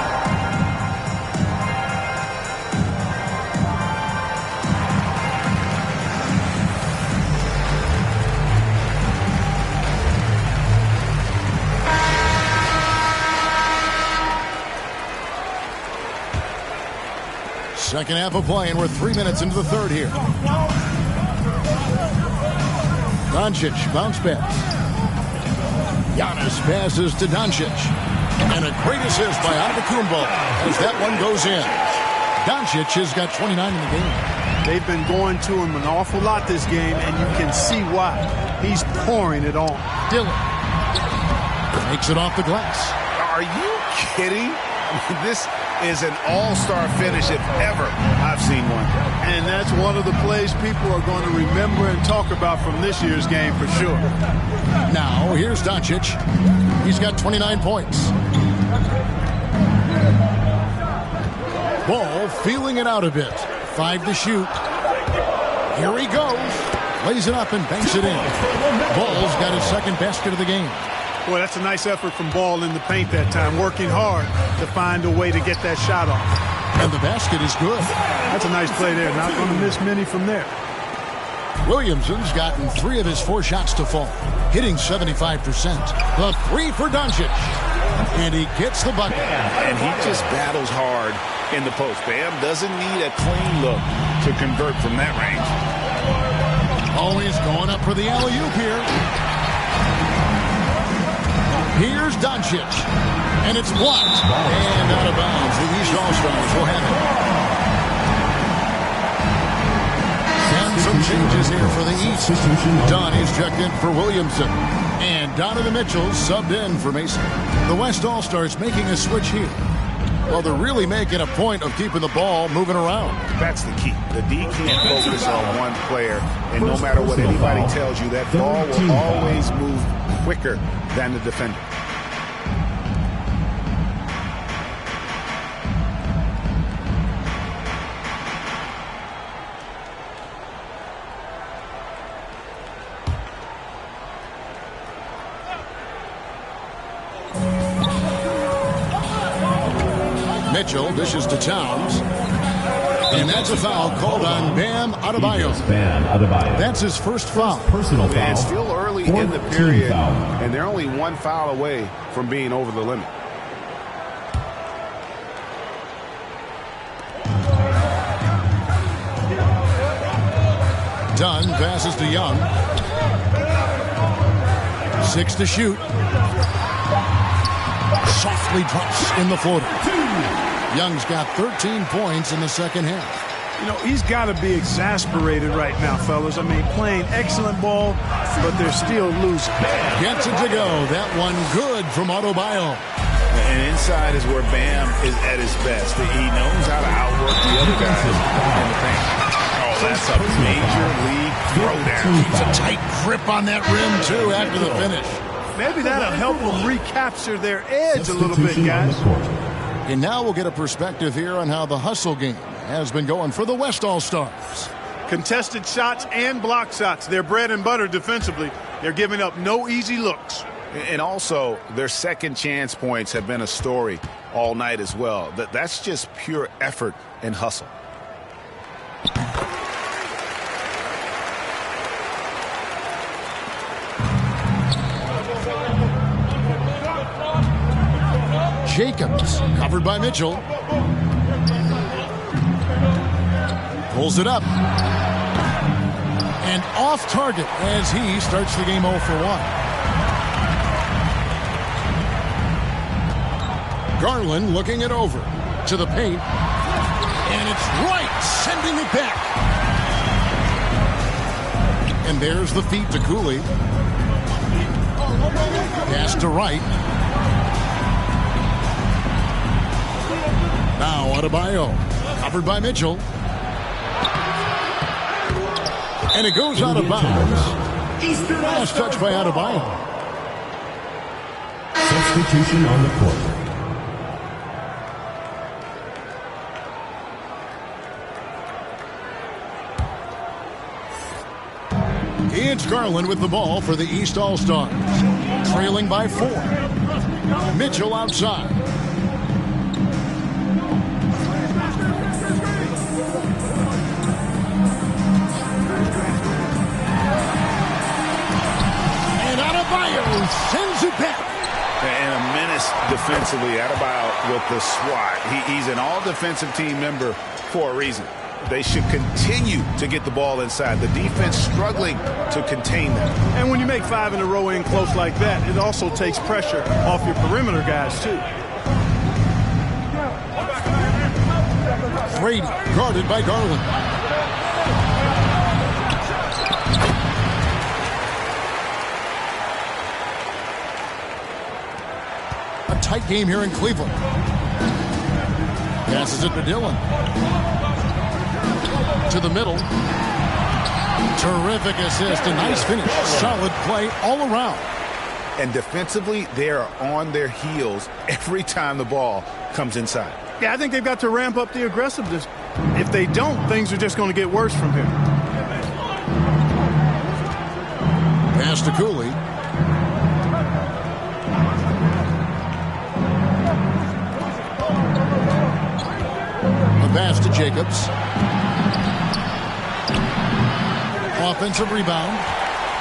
Second half of play, and we're 3 minutes into the third here. Doncic, bounce pass. Giannis passes to Doncic. And a great assist by Antetokounmpo as that one goes in. Doncic has got 29 in the game. They've been going to him an awful lot this game, and you can see why. He's pouring it on. Dillon makes it off the glass. Are you kidding? I mean, this is an all-star finish if ever I've seen one. And that's one of the plays people are going to remember and talk about from this year's game for sure. Now, here's Doncic. He's got 29 points. Ball feeling it out a bit. 5 to shoot. Here he goes. Lays it up and banks it in. Ball's got his second basket of the game. Boy, that's a nice effort from Ball in the paint that time, working hard to find a way to get that shot off. And the basket is good. That's a nice play there. Not going to miss many from there. Williamson's gotten 3 of his 4 shots to fall, hitting 75%. The 3 for Doncic. And he gets the bucket. And he just battles hard in the post. Bam doesn't need a clean look to convert from that range. Always going up for the alley-oop here. Here's Doncic. And it's blocked. And out of bounds. The East All-Stars will have it. And some changes here for the East. Dunn is checked in for Williamson. And Donovan Mitchell subbed in for Mason. The West All-Stars making a switch here. Well, they're really making a point of keeping the ball moving around. That's the key. The D can't focus on one player, and no matter what anybody tells you, that ball will always move quicker than the defender. Mitchell dishes to Towns. And that's a foul called on Bam Adebayo. That's his first foul. Personal foul. And still early in the period, and they're only 1 foul away from being over the limit. Dunn passes to Young. 6 to shoot. Softly drops in the floater. Young's got 13 points in the second half. You know, he's got to be exasperated right now, fellas. I mean, playing excellent ball, but they're still losing. Gets it to go. That one good from Adebayo. And inside is where Bam is at his best. He knows how to outwork the other guys in the paint. Oh, that's a major league throwdown. Keeps a tight grip on that rim, too, after the finish. Maybe that'll help them recapture their edge a little bit, guys. And now we'll get a perspective here on how the hustle game has been going for the West All-Stars. Contested shots and block shots. They're bread and butter defensively. They're giving up no easy looks. And also, their second chance points have been a story all night as well. That's just pure effort and hustle. Jacobs, covered by Mitchell. Pulls it up. And off target as he starts the game 0 for 1. Garland looking it over to the paint. And it's right, sending it back. And there's the feed to Cooley. Pass to Wright. Now Adebayo, covered by Mitchell. And it goes out of bounds. Last touch by Adebayo. Substitution on the court. It's Garland with the ball for the East All-Stars. Trailing by 4. Mitchell outside. Sends it back. And a menace defensively. Adebayo with the swat. He's an all-defensive team member for a reason. They should continue to get the ball inside. The defense struggling to contain them. And when you make 5 in a row in close like that, it also takes pressure off your perimeter guys, too. Brady guarded by Garland. A tight game here in Cleveland. Passes it to Dillon. To the middle. Terrific assist. A nice finish. Solid play all around. And defensively, they are on their heels every time the ball comes inside. Yeah, I think they've got to ramp up the aggressiveness. If they don't, things are just going to get worse from here. Pass to Cooley. A pass to Jacobs. Offensive rebound.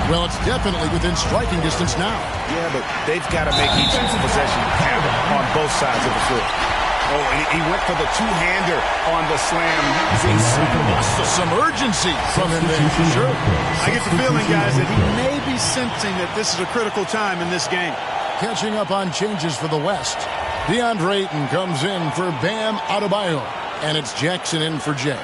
Well, it's definitely within striking distance now. Yeah, but they've got to make each possession count on both sides of the floor. Oh, he went for the two-hander on the slam. Some urgency from him there. Sure. I get the feeling, guys, that he may be sensing that this is a critical time in this game. Catching up on changes for the West. DeAndre Ayton comes in for Bam Adebayo. And it's Jackson in for Jay.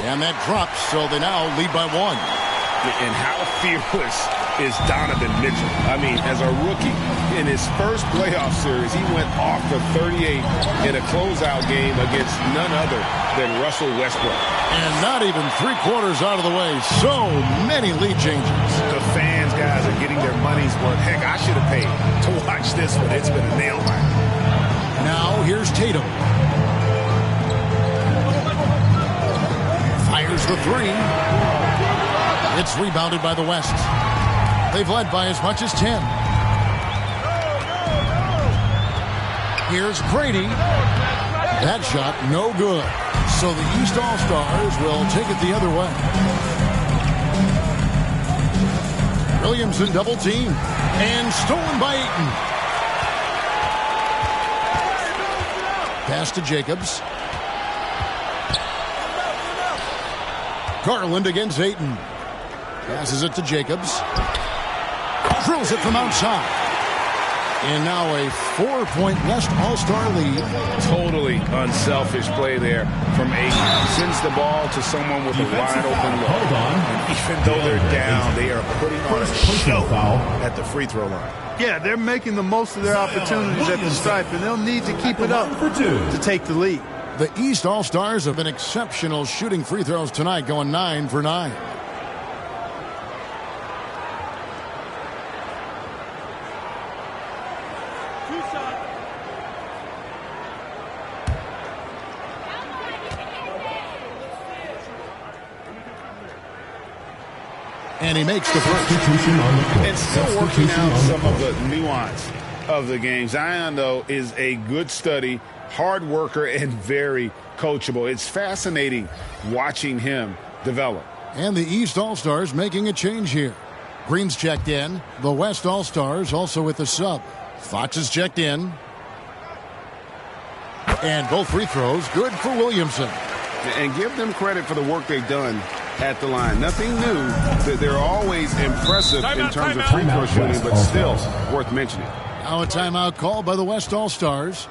And that drops, so they now lead by 1. And how fearless is Donovan Mitchell? I mean, as a rookie, in his first playoff series, he went off for 38 in a closeout game against none other than Russell Westbrook. And not even 3/4 out of the way. So many lead changes. The fans, guys, are getting their money's worth. Heck, I should have paid to watch this one. It's been a nail biter. Now here's Tatum. Fires the 3. It's rebounded by the West. They've led by as much as 10. Here's Brady. That shot, no good. So the East All-Stars will take it the other way. Williamson double team. And stolen by Ayton. Pass to Jacobs. Garland against Ayton. Passes it to Jacobs. Drills it from outside. And now a 4-point West All-Star lead. Totally unselfish play there from Ayton. Sends the ball to someone with a wide open look. And even though they're down, they are putting on a show at the free throw line. Yeah, they're making the most of their opportunities at the stripe, and they'll need to keep it up to take the lead. The East All-Stars have been exceptional shooting free throws tonight, going 9 for 9. And he makes the first. And still working out some of the nuance of the game. Zion, though, is a good study, hard worker, and very coachable. It's fascinating watching him develop. And the East All-Stars making a change here. Green's checked in. The West All-Stars also with the sub. Fox is checked in. And both free throws good for Williamson. And give them credit for the work they've done at the line. Nothing new. They're always impressive in terms of free throw shooting, but still worth mentioning. Now a timeout called by the West All-Stars.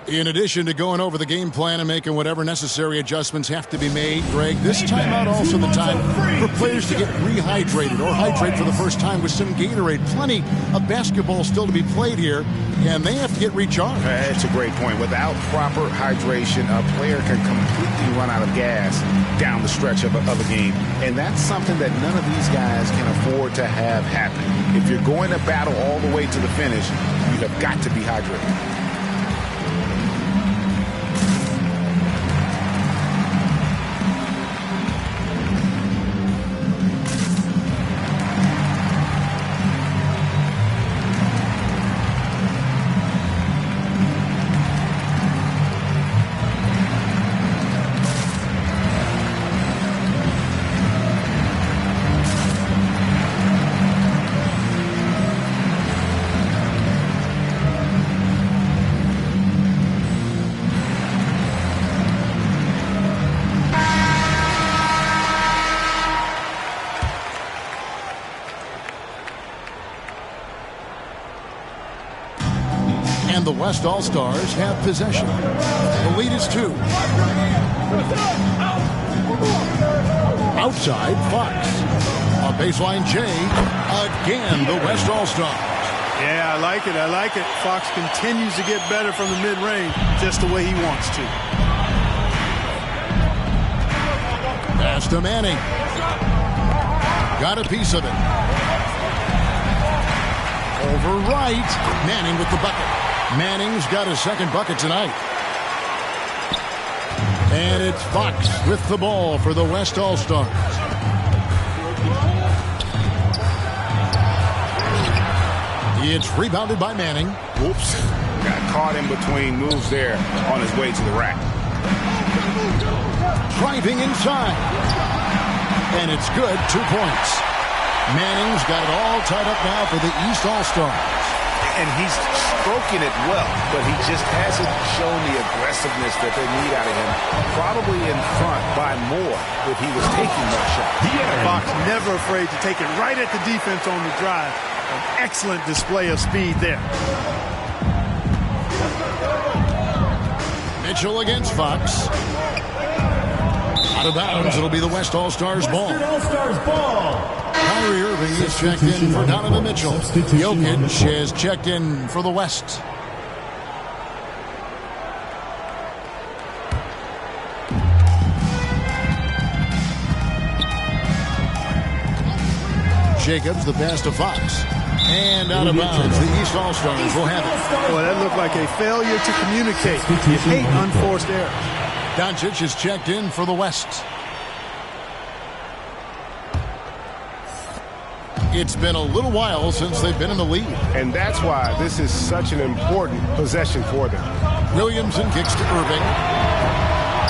In addition to going over the game plan and making whatever necessary adjustments have to be made, Greg, this timeout also the time for players to get rehydrated or hydrate for the first time with some Gatorade. Plenty of basketball still to be played here, and they have to get recharged. That's a great point. Without proper hydration, a player can completely run out of gas down the stretch of a game, and that's something that none of these guys can afford to have happen. If you're going to battle all the way to the finish, you have got to be hydrated. And the West All-Stars have possession. The lead is 2. Outside, Fox. A baseline J. Again, the West All-Stars. Yeah, I like it. I like it. Fox continues to get better from the mid-range just the way he wants to. Pass to Manning. Got a piece of it. Over right. Manning with the bucket. Manning's got his second bucket tonight. And it's Fox with the ball for the West All-Stars. It's rebounded by Manning. Whoops. Got caught in between moves there on his way to the rack. Driving inside. And it's good. 2 points. Manning's got it all tied up now for the East All-Stars. And he's stroking it well, but he just hasn't shown the aggressiveness that they need out of him. Probably in front by more if he was taking that shot. Fox never afraid to take it right at the defense on the drive. An excellent display of speed there. Mitchell against Fox. Out of bounds, it'll be the West All-Stars ball. All-Stars ball. Kyrie Irving is checked in for Donovan Mitchell. Jokic is checked in for the West. Jacobs, the pass to Fox. And out of bounds, the East All-Stars will have it. Boy, that looked like a failure to communicate. You hate unforced errors. Doncic is checked in for the West. It's been a little while since they've been in the lead. And that's why this is such an important possession for them. Williamson kicks to Irving.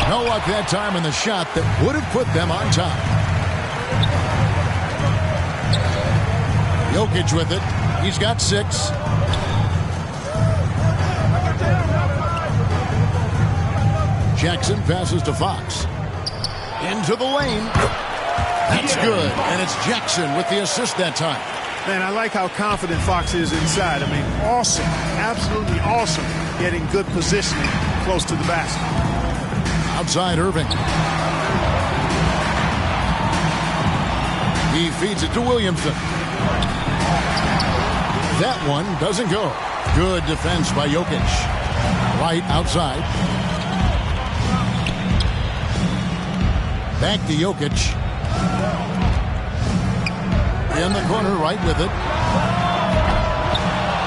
No luck that time in the shot that would have put them on top. Jokic with it. He's got 6. Jackson passes to Fox. Into the lane. That's good. And it's Jackson with the assist that time. Man, I like how confident Fox is inside. I mean, awesome. Absolutely awesome. Getting good positioning close to the basket. Outside Irving. He feeds it to Williamson. That one doesn't go. Good defense by Jokic. Right outside. Back to Jokic. In the corner, right with it.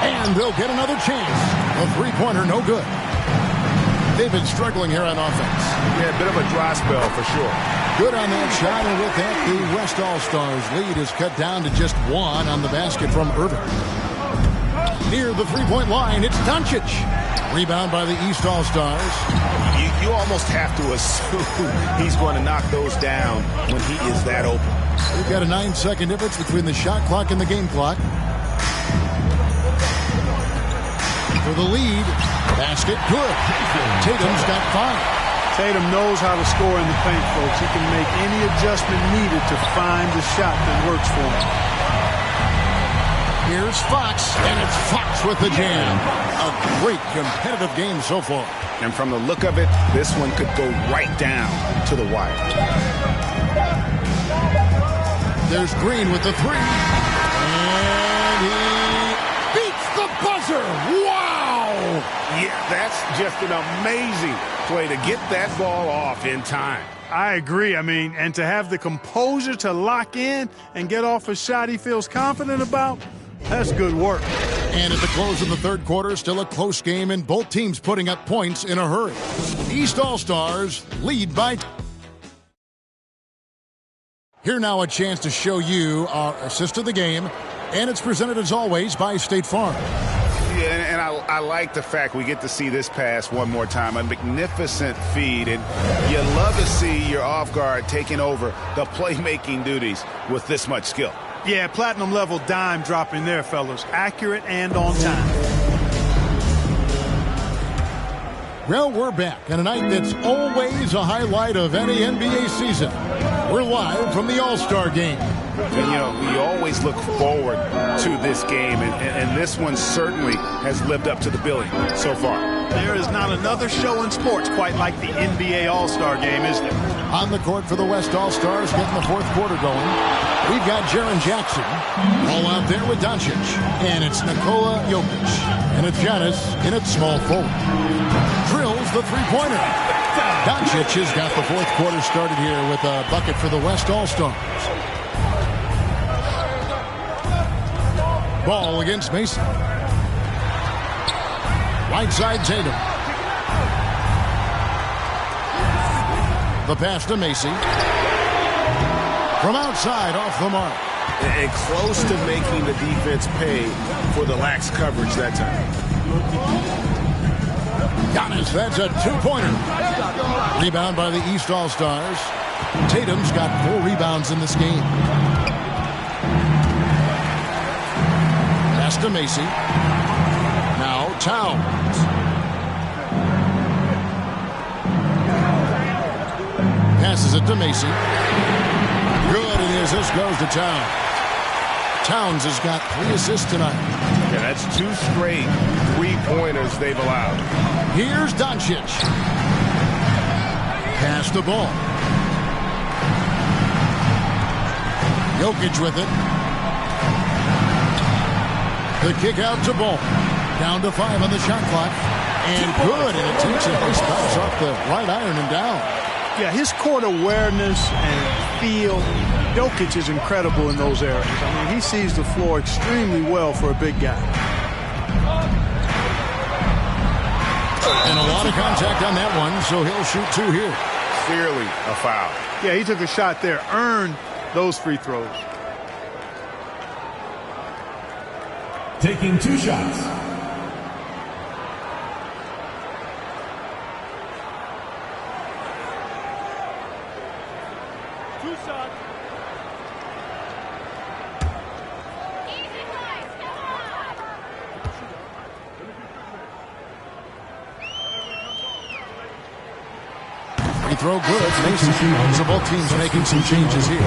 And they'll get another chance. A three-pointer, no good. They've been struggling here on offense. Yeah, a bit of a dry spell for sure. Good on that shot, and with that, the West All-Stars lead is cut down to just 1 on the basket from Irving. Near the three-point line, it's Doncic. Rebound by the East All-Stars. You almost have to assume he's going to knock those down when he is that open. We've got a 9-second difference between the shot clock and the game clock. For the lead, basket good. Tatum's got 5. Tatum knows how to score in the paint, folks. He can make any adjustment needed to find the shot that works for him. Here's Fox, and it's Fox with the jam. A great competitive game so far. And from the look of it, this one could go right down to the wire. There's Green with the 3. And he beats the buzzer. Wow! Yeah, that's just an amazing play to get that ball off in time. I agree. I mean, and to have the composure to lock in and get off a shot he feels confident about, that's good work. And at the close of the third quarter, still a close game, and both teams putting up points in a hurry. East All-Stars lead by... Here now a chance to show you our assist of the game, and it's presented as always by State Farm. Yeah, and I like the fact we get to see this pass one more time. A magnificent feed, and you love to see your off guard taking over the playmaking duties with this much skill. Yeah, platinum level dime dropping there, fellas. Accurate and on time. Well, we're back on a night that's always a highlight of any NBA season. We're live from the All-Star Game. And, you know, you always look forward to this game, and this one certainly has lived up to the billing so far. There is not another show in sports quite like the NBA All-Star game, is there? On the court for the West All-Stars, getting the fourth quarter going. We've got Jaren Jackson all out there with Doncic. And it's Nikola Jokic. And it's Giannis in its small forward. Drills the three-pointer. Doncic has got the fourth quarter started here with a bucket for the West All-Stars. Ball against Mason. Right side Tatum. The pass to Macy. From outside, off the mark. And close to making the defense pay for the lax coverage that time. Giannis, that's a two-pointer. Rebound by the East All-Stars. Tatum's got 4 rebounds in this game. Pass to Macy. Now Towns. Passes it to Macy. Good, and the assist goes to Towns. Towns has got 3 assists tonight. Yeah, that's 2 straight 3-pointers they've allowed. Here's Doncic. Pass the ball. Jokic with it. The kick out to Ball. Down to 5 on the shot clock. And good, and it takes a nice bounce off the right iron and down. Yeah, his court awareness and feel, Jokic is incredible in those areas. I mean, he sees the floor extremely well for a big guy. And a lot of contact on that one, so he'll shoot 2 here. Clearly a foul. Yeah, he took a shot there, earned those free throws. Taking 2 shots. Free throw good. Mason. So both teams making some changes here.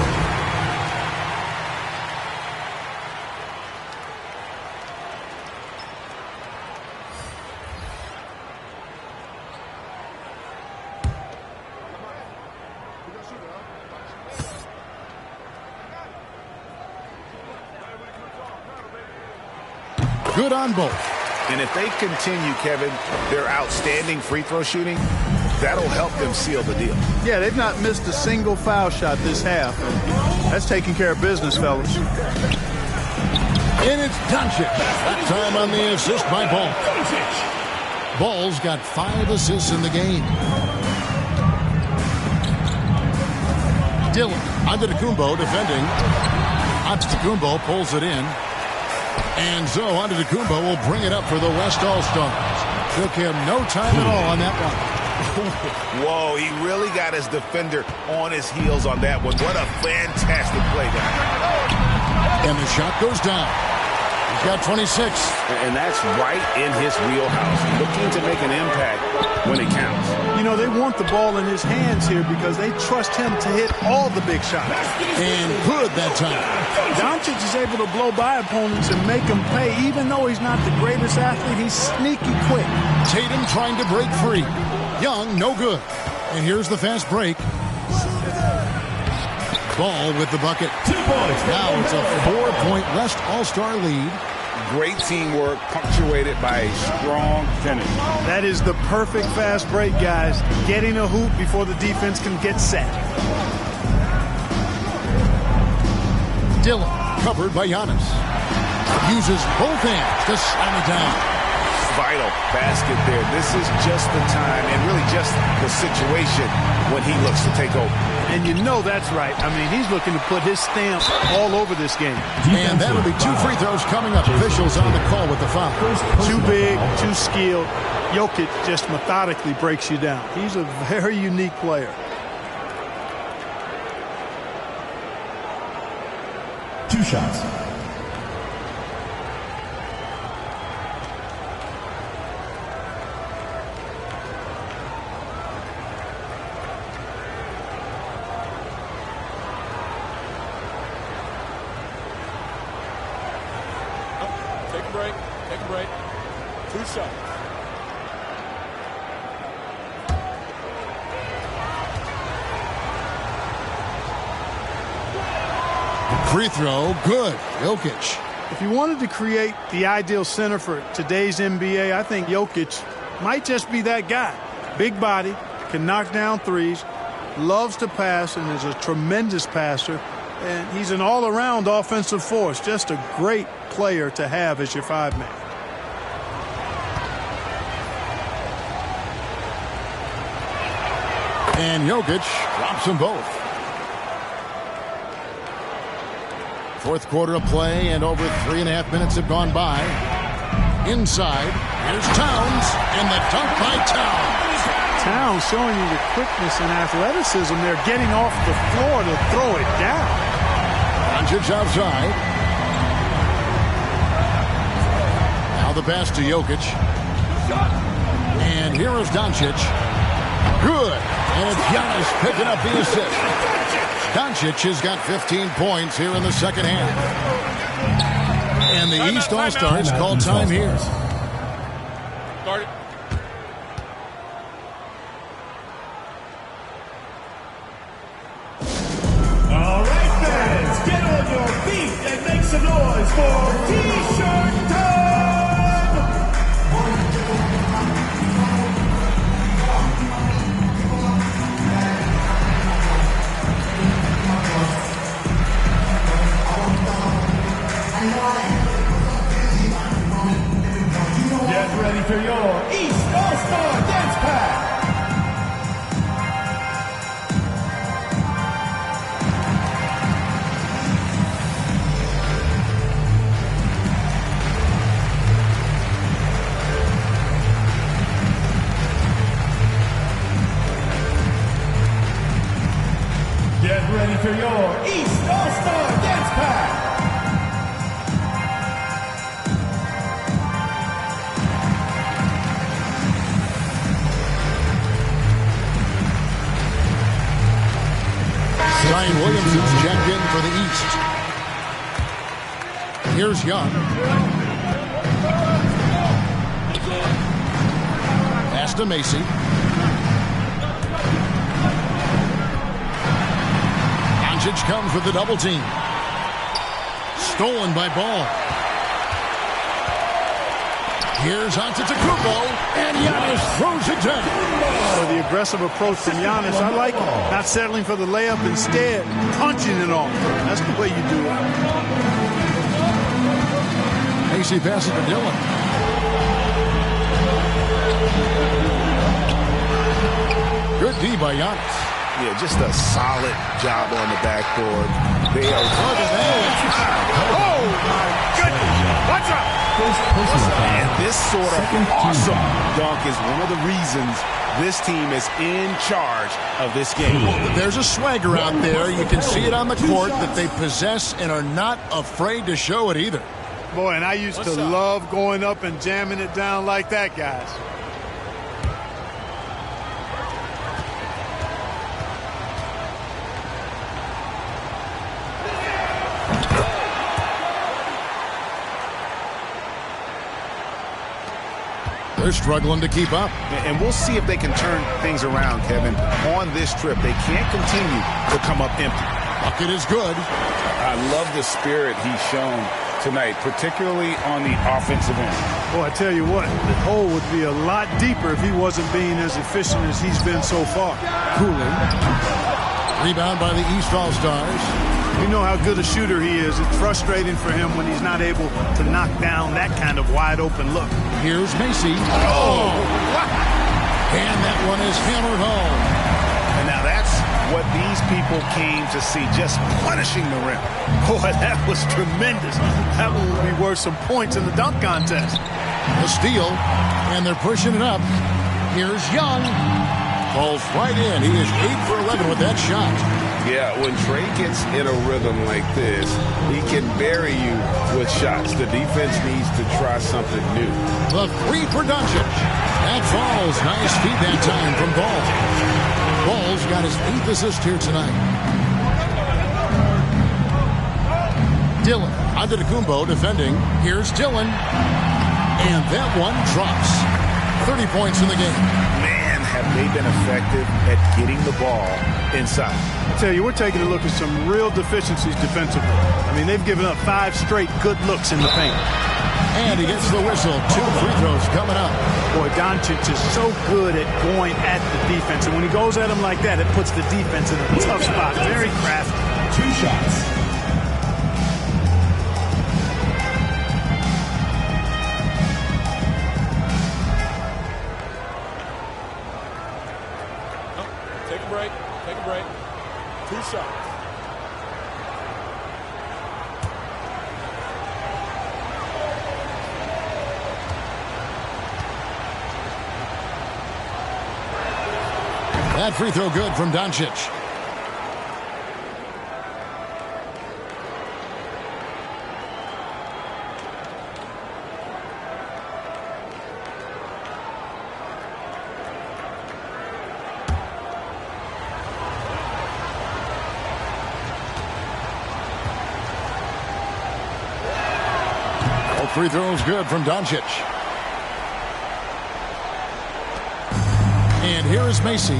Good on both. And if they continue, Kevin, their outstanding free throw shooting, that'll help them seal the deal. Yeah, they've not missed a single foul shot this half. That's taking care of business, fellas. And it's Doncic. That time on the assist by Ball. Ball's got 5 assists in the game. Dillon Antetokounmpo defending. Antetokounmpo pulls it in. And so Antetokounmpo will bring it up for the West All-Stars. Took him no time at all on that one. Whoa, he really got his defender on his heels on that one. What a fantastic play there. And the shot goes down. He's got 26. And that's right in his wheelhouse. Looking to make an impact when it counts. You know, they want the ball in his hands here because they trust him to hit all the big shots. And good that time. Doncic is able to blow by opponents and make them pay. Even though he's not the greatest athlete, he's sneaky quick. Tatum trying to break free. Young, no good. And here's the fast break. Ball with the bucket. 2 points. Now it's a 4-point West All-Star lead. Great teamwork punctuated by a strong finish. That is the perfect fast break, guys. Getting a hoop before the defense can get set. Dillon covered by Giannis. Uses both hands to slam it down. Vital basket there. This is just the time and really just the situation when he looks to take over. And you know that's right. I mean, he's looking to put his stamp all over this game. And that'll be 2 free throws coming up. Officials on the call with the foul. Too big, too skilled. Jokic just methodically breaks you down. He's a very unique player. 2 shots. break. Take a break. 2 shots. Free throw, good. Jokic. If you wanted to create the ideal center for today's NBA, I think Jokic might just be that guy. Big body, can knock down threes, loves to pass, and is a tremendous passer. And he's an all-around offensive force. Just a great player to have as your 5-man. And Jokic drops them both. Fourth quarter of play, and over 3.5 minutes have gone by. Inside, here's Towns, and the dunk by Towns. Towns showing you the quickness and athleticism there, getting off the floor to throw it down. Doncic outside. Now the pass to Jokic. And here is Doncic. Good. And it's Giannis picking up the assist. Doncic has got 15 points here in the second half. And the East All-Stars call time here. Start it. All right, fans, get on your feet and make some noise for T-shirt time! Get ready for your East All-Star Dance Pack! Get ready for your East All-Star Dance Pack! Zion Williamson's checked in for the East. Here's Young. Pass to Macy. Doncic comes with the double team. Stolen by Ball. Here's Antetokounmpo, and Giannis throws it down. Oh, the aggressive approach from Giannis, I like it. Not settling for the layup, instead punching it off. That's the way you do it. Macy passes to Dillon. Good D by Giannis. Yeah, just a solid job on the backboard. They are Oh, my goodness. Watch out. And this sort of awesome dunk is one of the reasons this team is in charge of this game. There's a swagger out there. You can see it on the court that they possess and are not afraid to show it either. Boy, and I used to love going up and jamming it down like that, guys. They're struggling to keep up. And we'll see if they can turn things around, Kevin. On this trip, they can't continue to come up empty. Bucket is good. I love the spirit he's shown tonight, particularly on the offensive end. Boy, I tell you what, the hole would be a lot deeper if he wasn't being as efficient as he's been so far. Cooley. Rebound by the East All-Stars. You know how good a shooter he is. It's frustrating for him when he's not able to knock down that kind of wide-open look. Here's Macy. Oh! And that one is hammered home. And now that's what these people came to see, just punishing the rim. Boy, that was tremendous. That one will be worth some points in the dunk contest. The steal, and they're pushing it up. Here's Young. Falls right in. He is 8 for 11 with that shot. Yeah, when Trey gets in a rhythm like this, he can bury you with shots. The defense needs to try something new. The three for Doncic. That falls. Nice feed that time from Ball. Ball's got his 8th assist here tonight. Dylan onto Kumbo defending. Here's Dylan. And that one drops. 30 points in the game. Man, have they been effective at getting the ball inside. I tell you, we're taking a look at some real deficiencies defensively. I mean, they've given up 5 straight good looks in the paint. And he gets the whistle. 2 free throws coming up. Boy, Doncic is so good at going at the defense. And when he goes at him like that, it puts the defense in a tough spot. Very crafty. 2 shots. Take a break. Take a break. 2 shots. That free throw good from Doncic. All free throws good from Doncic. And here is Macy.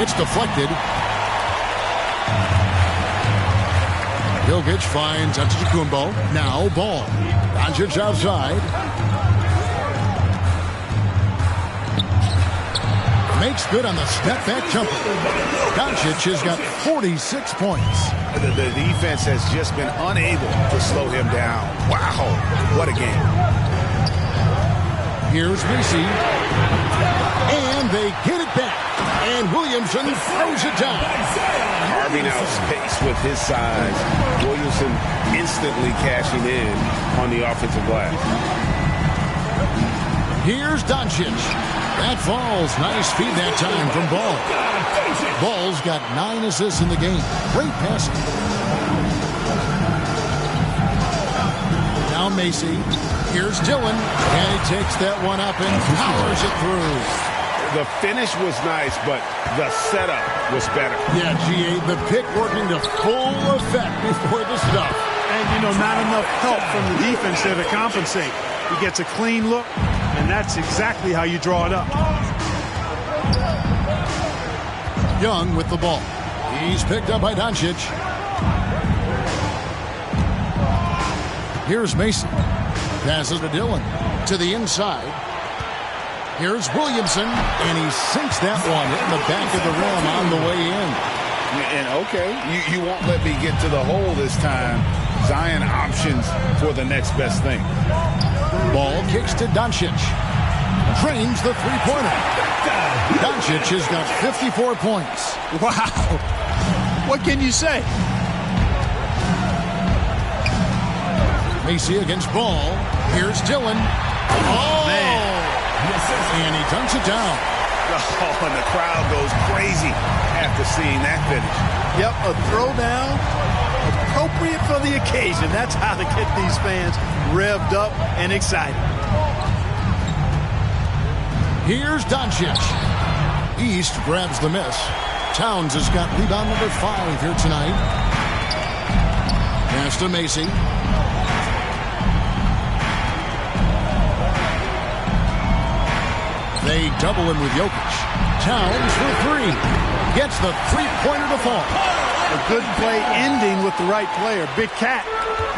It's deflected. Jokic finds Antetokounmpo. Now ball. Doncic outside. Makes good on the step-back jumper. Doncic has got 46 points. The defense has just been unable to slow him down. Wow, what a game. Here's Macy. And they get it back. And Williamson throws it down. Carving out space with his size. Williamson instantly cashing in on the offensive glass. Here's Doncic. That falls. Nice feed that time from Ball. Ball's got 9 assists in the game. Great passing. Now Macy. Here's Dylan. And he takes that one up and powers it through. The finish was nice, but the setup was better. Yeah, GA, the pick working to full effect before the stuff. And, you know, not enough help from the defense there to compensate. He gets a clean look, and that's exactly how you draw it up. Young with the ball. He's picked up by Doncic. Here's Mason. Passes to Dylan. To the inside. Here's Williamson, and he sinks that one in the back of the rim on the way in. And okay, you won't let me get to the hole this time. Zion options for the next best thing. Ball kicks to Doncic. Drains the three-pointer. Doncic has got 54 points. Wow. What can you say? Macy against Ball. Here's Dylan. Oh, man. And he dunks it down. Oh, and the crowd goes crazy after seeing that finish. Yep, a throwdown appropriate for the occasion. That's how to get these fans revved up and excited. Here's Doncic. East grabs the miss. Towns has got rebound number 5 here tonight. Pass to Macy. They double him with Jokic. Towns for 3. Gets the three-pointer to fall. A good play ending with the right player. Big Cat,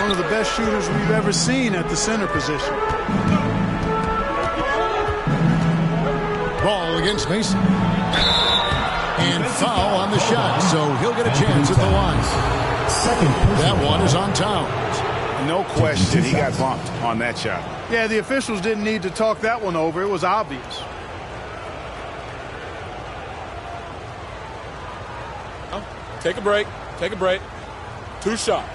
one of the best shooters we've ever seen at the center position. Ball against Mason. And foul on the shot, so he'll get a chance at the line. That one is on Towns. No question, he got bumped on that shot. Yeah, the officials didn't need to talk that one over. It was obvious. Take a break. Take a break. 2 shots.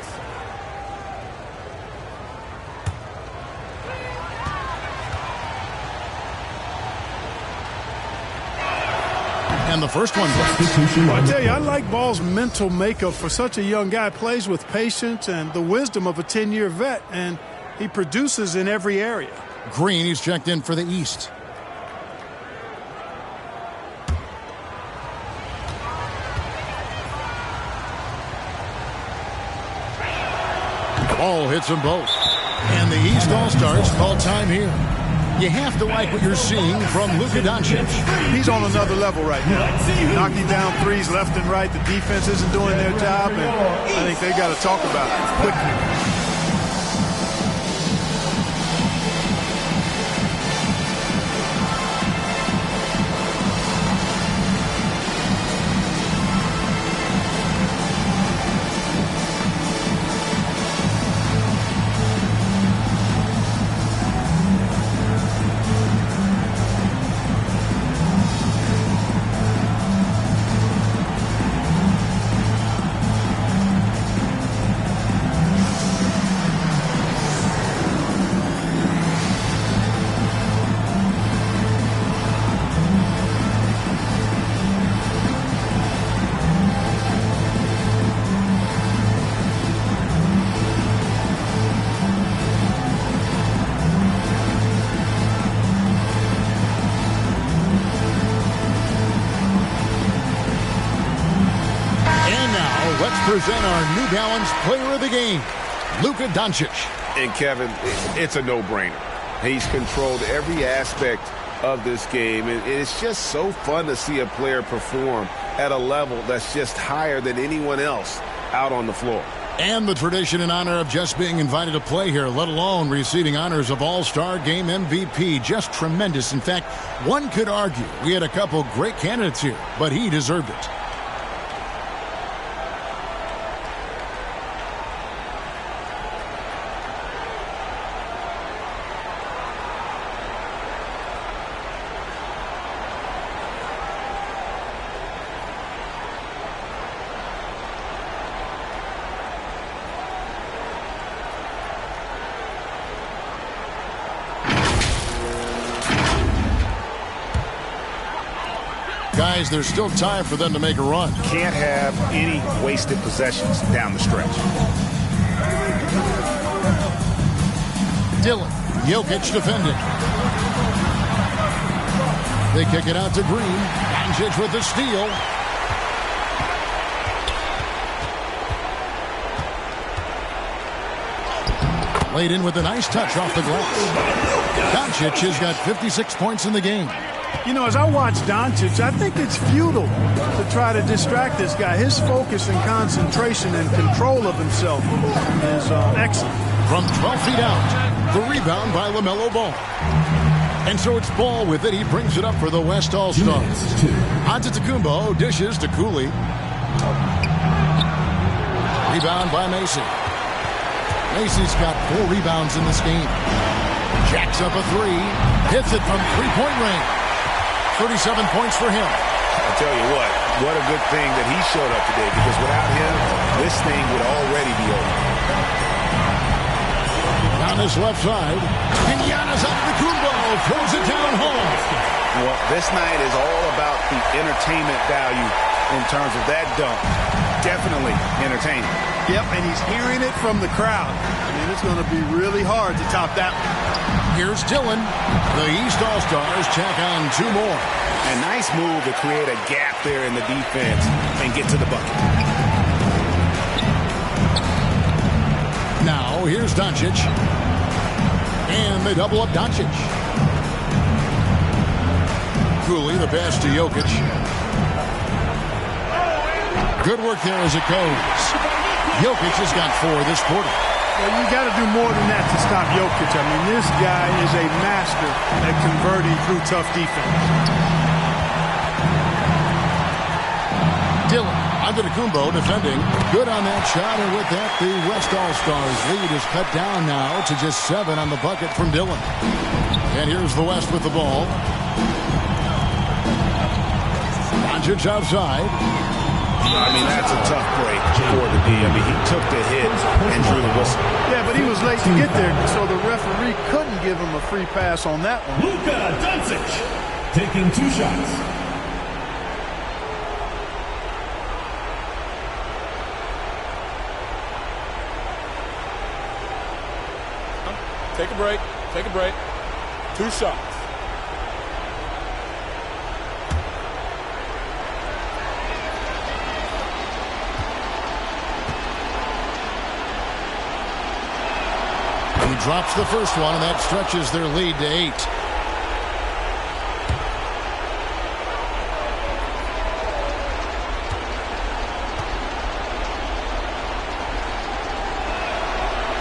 And the first one goes. Well, I tell you, I like Ball's mental makeup for such a young guy. Plays with patience and the wisdom of a 10-year vet, and he produces in every area. Green, he's checked in for the East. Ball hits them both. And the East All-Stars call time here. You have to like what you're seeing from Luka Doncic. He's on another level right now. Knocking down threes left and right. The defense isn't doing their job, and I think they got to talk about it quickly. Present our New Balance Player of the Game, Luka Doncic. And Kevin, it's a no-brainer. He's controlled every aspect of this game, and it's just so fun to see a player perform at a level that's just higher than anyone else out on the floor. And the tradition and honor of just being invited to play here, let alone receiving honors of All-Star Game MVP, just tremendous. In fact, one could argue we had a couple great candidates here, but he deserved it. Guys, there's still time for them to make a run. Can't have any wasted possessions down the stretch. Dillon, Jokic defending. They kick it out to Green. Doncic with the steal. Laid in with a nice touch off the glass. Doncic has got 56 points in the game. You know, as I watch Doncic, I think it's futile to try to distract this guy. His focus and concentration and control of himself is excellent. From 12 feet out, the rebound by LaMelo Ball. And so it's Ball with it. He brings it up for the West All-Stars. Antetokounmpo dishes to Cooley. Rebound by Mason. Macy's got 4 rebounds in this game. Jacks up a 3. Hits it from three-point range. 37 points for him. I tell you what a good thing that he showed up today, because without him, this thing would already be over. On this left side, and Giannis Antetokounmpo throws it down home. Well, this night is all about the entertainment value in terms of that dunk. Definitely entertaining. Yep, and he's hearing it from the crowd. I mean, it's going to be really hard to top that one. Here's Dillon. The East All-Stars check on 2 more. A nice move to create a gap there in the defense and get to the bucket. Now, here's Doncic. And they double up Doncic. Cooley, the pass to Jokic. Good work there as it goes. Jokic has got 4 this quarter. Well, you got to do more than that to stop Jokic. I mean, this guy is a master at converting through tough defense. Dillon, Antetokounmpo defending. Good on that shot, and with that, the West All-Stars lead is cut down now to just 7 on the bucket from Dillon. And here's the West with the ball. Doncic outside. I mean, that's a tough break for the D. I mean, he took the hit and drew the whistle. Yeah, but he was late to get there, so the referee couldn't give him a free pass on that one. Luka Doncic taking 2 shots. Take a break. Take a break. 2 shots. He drops the first one, and that stretches their lead to 8.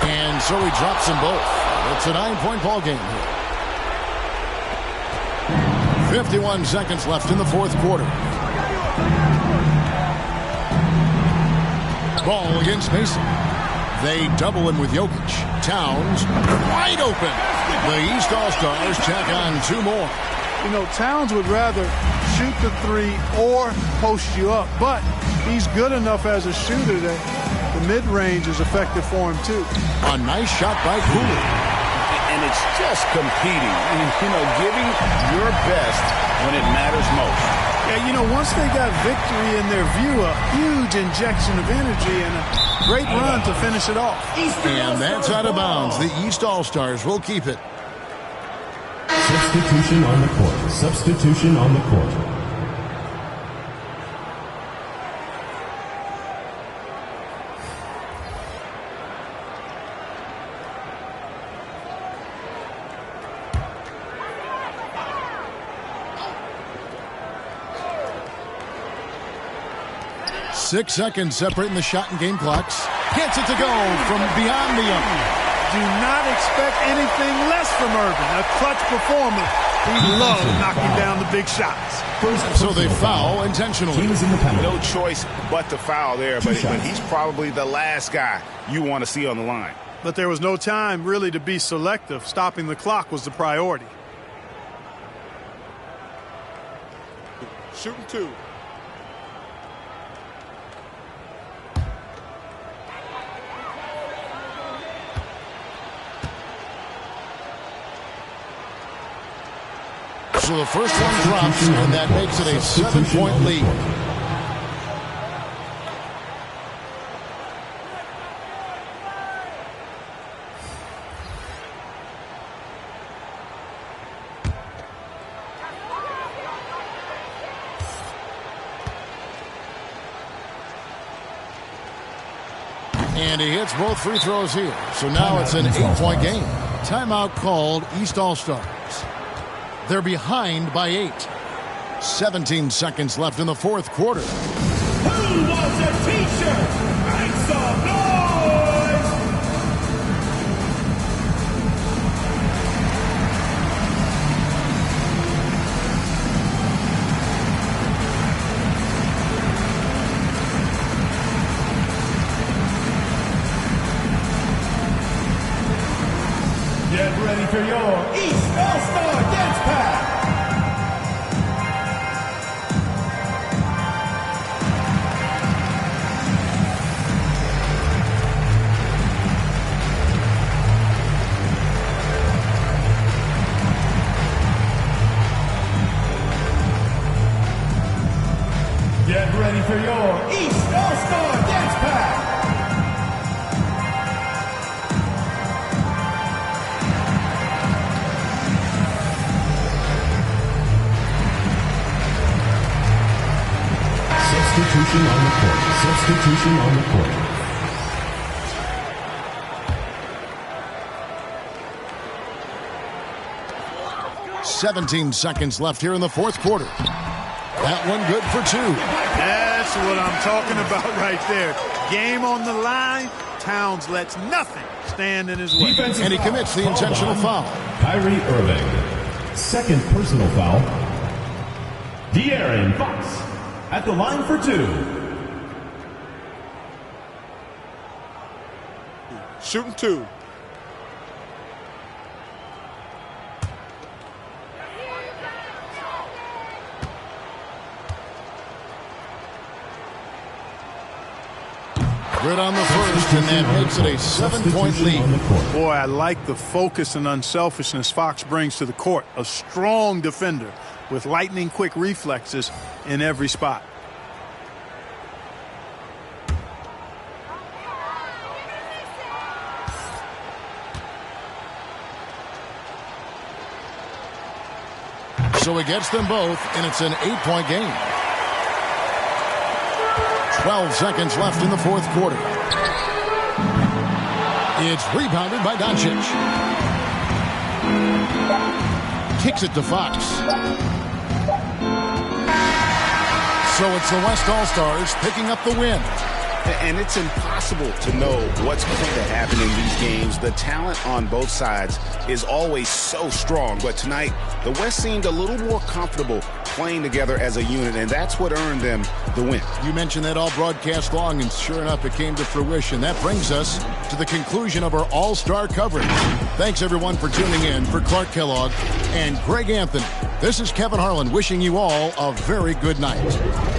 And so he drops them both. It's a 9-point ball game here. 51 seconds left in the fourth quarter. Ball against Mason. They double him with Jokic. Towns wide open. The East All-Stars tack on 2 more. You know, Towns would rather shoot the 3 or post you up, but he's good enough as a shooter that the mid-range is effective for him, too. A nice shot by Cooley. And it's just competing and, giving your best when it matters most. Yeah, once they got victory in their view, a huge injection of energy and a great run to finish it off. And that's out of bounds. The East All-Stars will keep it. Substitution on the court. Substitution on the court. Six seconds separating the shot and game clocks. Gets it to go from beyond the arc. Do not expect anything less from Irving. A clutch performer. He loves knocking down the big shots. So they foul intentionally. No choice but to foul there, but he's probably the last guy you want to see on the line. But there was no time really to be selective. Stopping the clock was the priority. Shooting 2. So the first one drops, and that makes it a 7-point lead. And he hits both free throws here. So now it's an 8-point game. Timeout called, East All-Stars. They're behind by 8. 17 seconds left in the fourth quarter. Who wants a t-shirt? Make some noise! Get ready for your East All-Star Dance Pack! Get ready for your East All-Star Dance Pack! Substitution on the court. Substitution on the court. – 17 seconds left here in the fourth quarter. That one good for 2. That's what I'm talking about right there. Game on the line. Towns lets nothing stand in his way. And he commits the intentional foul. Kyrie Irving. Second personal foul. De'Aaron Fox at the line for 2. Shooting 2. Good on the first, and that makes it a 7-point lead. Boy, I like the focus and unselfishness Fox brings to the court. A strong defender with lightning-quick reflexes in every spot. So he gets them both, and it's an 8-point game. 12 seconds left in the fourth quarter. It's rebounded by Doncic. Kicks it to Fox. So it's the West All-Stars picking up the win. And it's impossible to know what's going to happen in these games. The talent on both sides is always so strong. But tonight, the West seemed a little more comfortable playing together as a unit, and that's what earned them the win. You mentioned that all broadcast long, and sure enough, it came to fruition. That brings us to the conclusion of our all-star coverage. Thanks, everyone, for tuning in. For Clark Kellogg and Greg Anthony, this is Kevin Harlan wishing you all a very good night.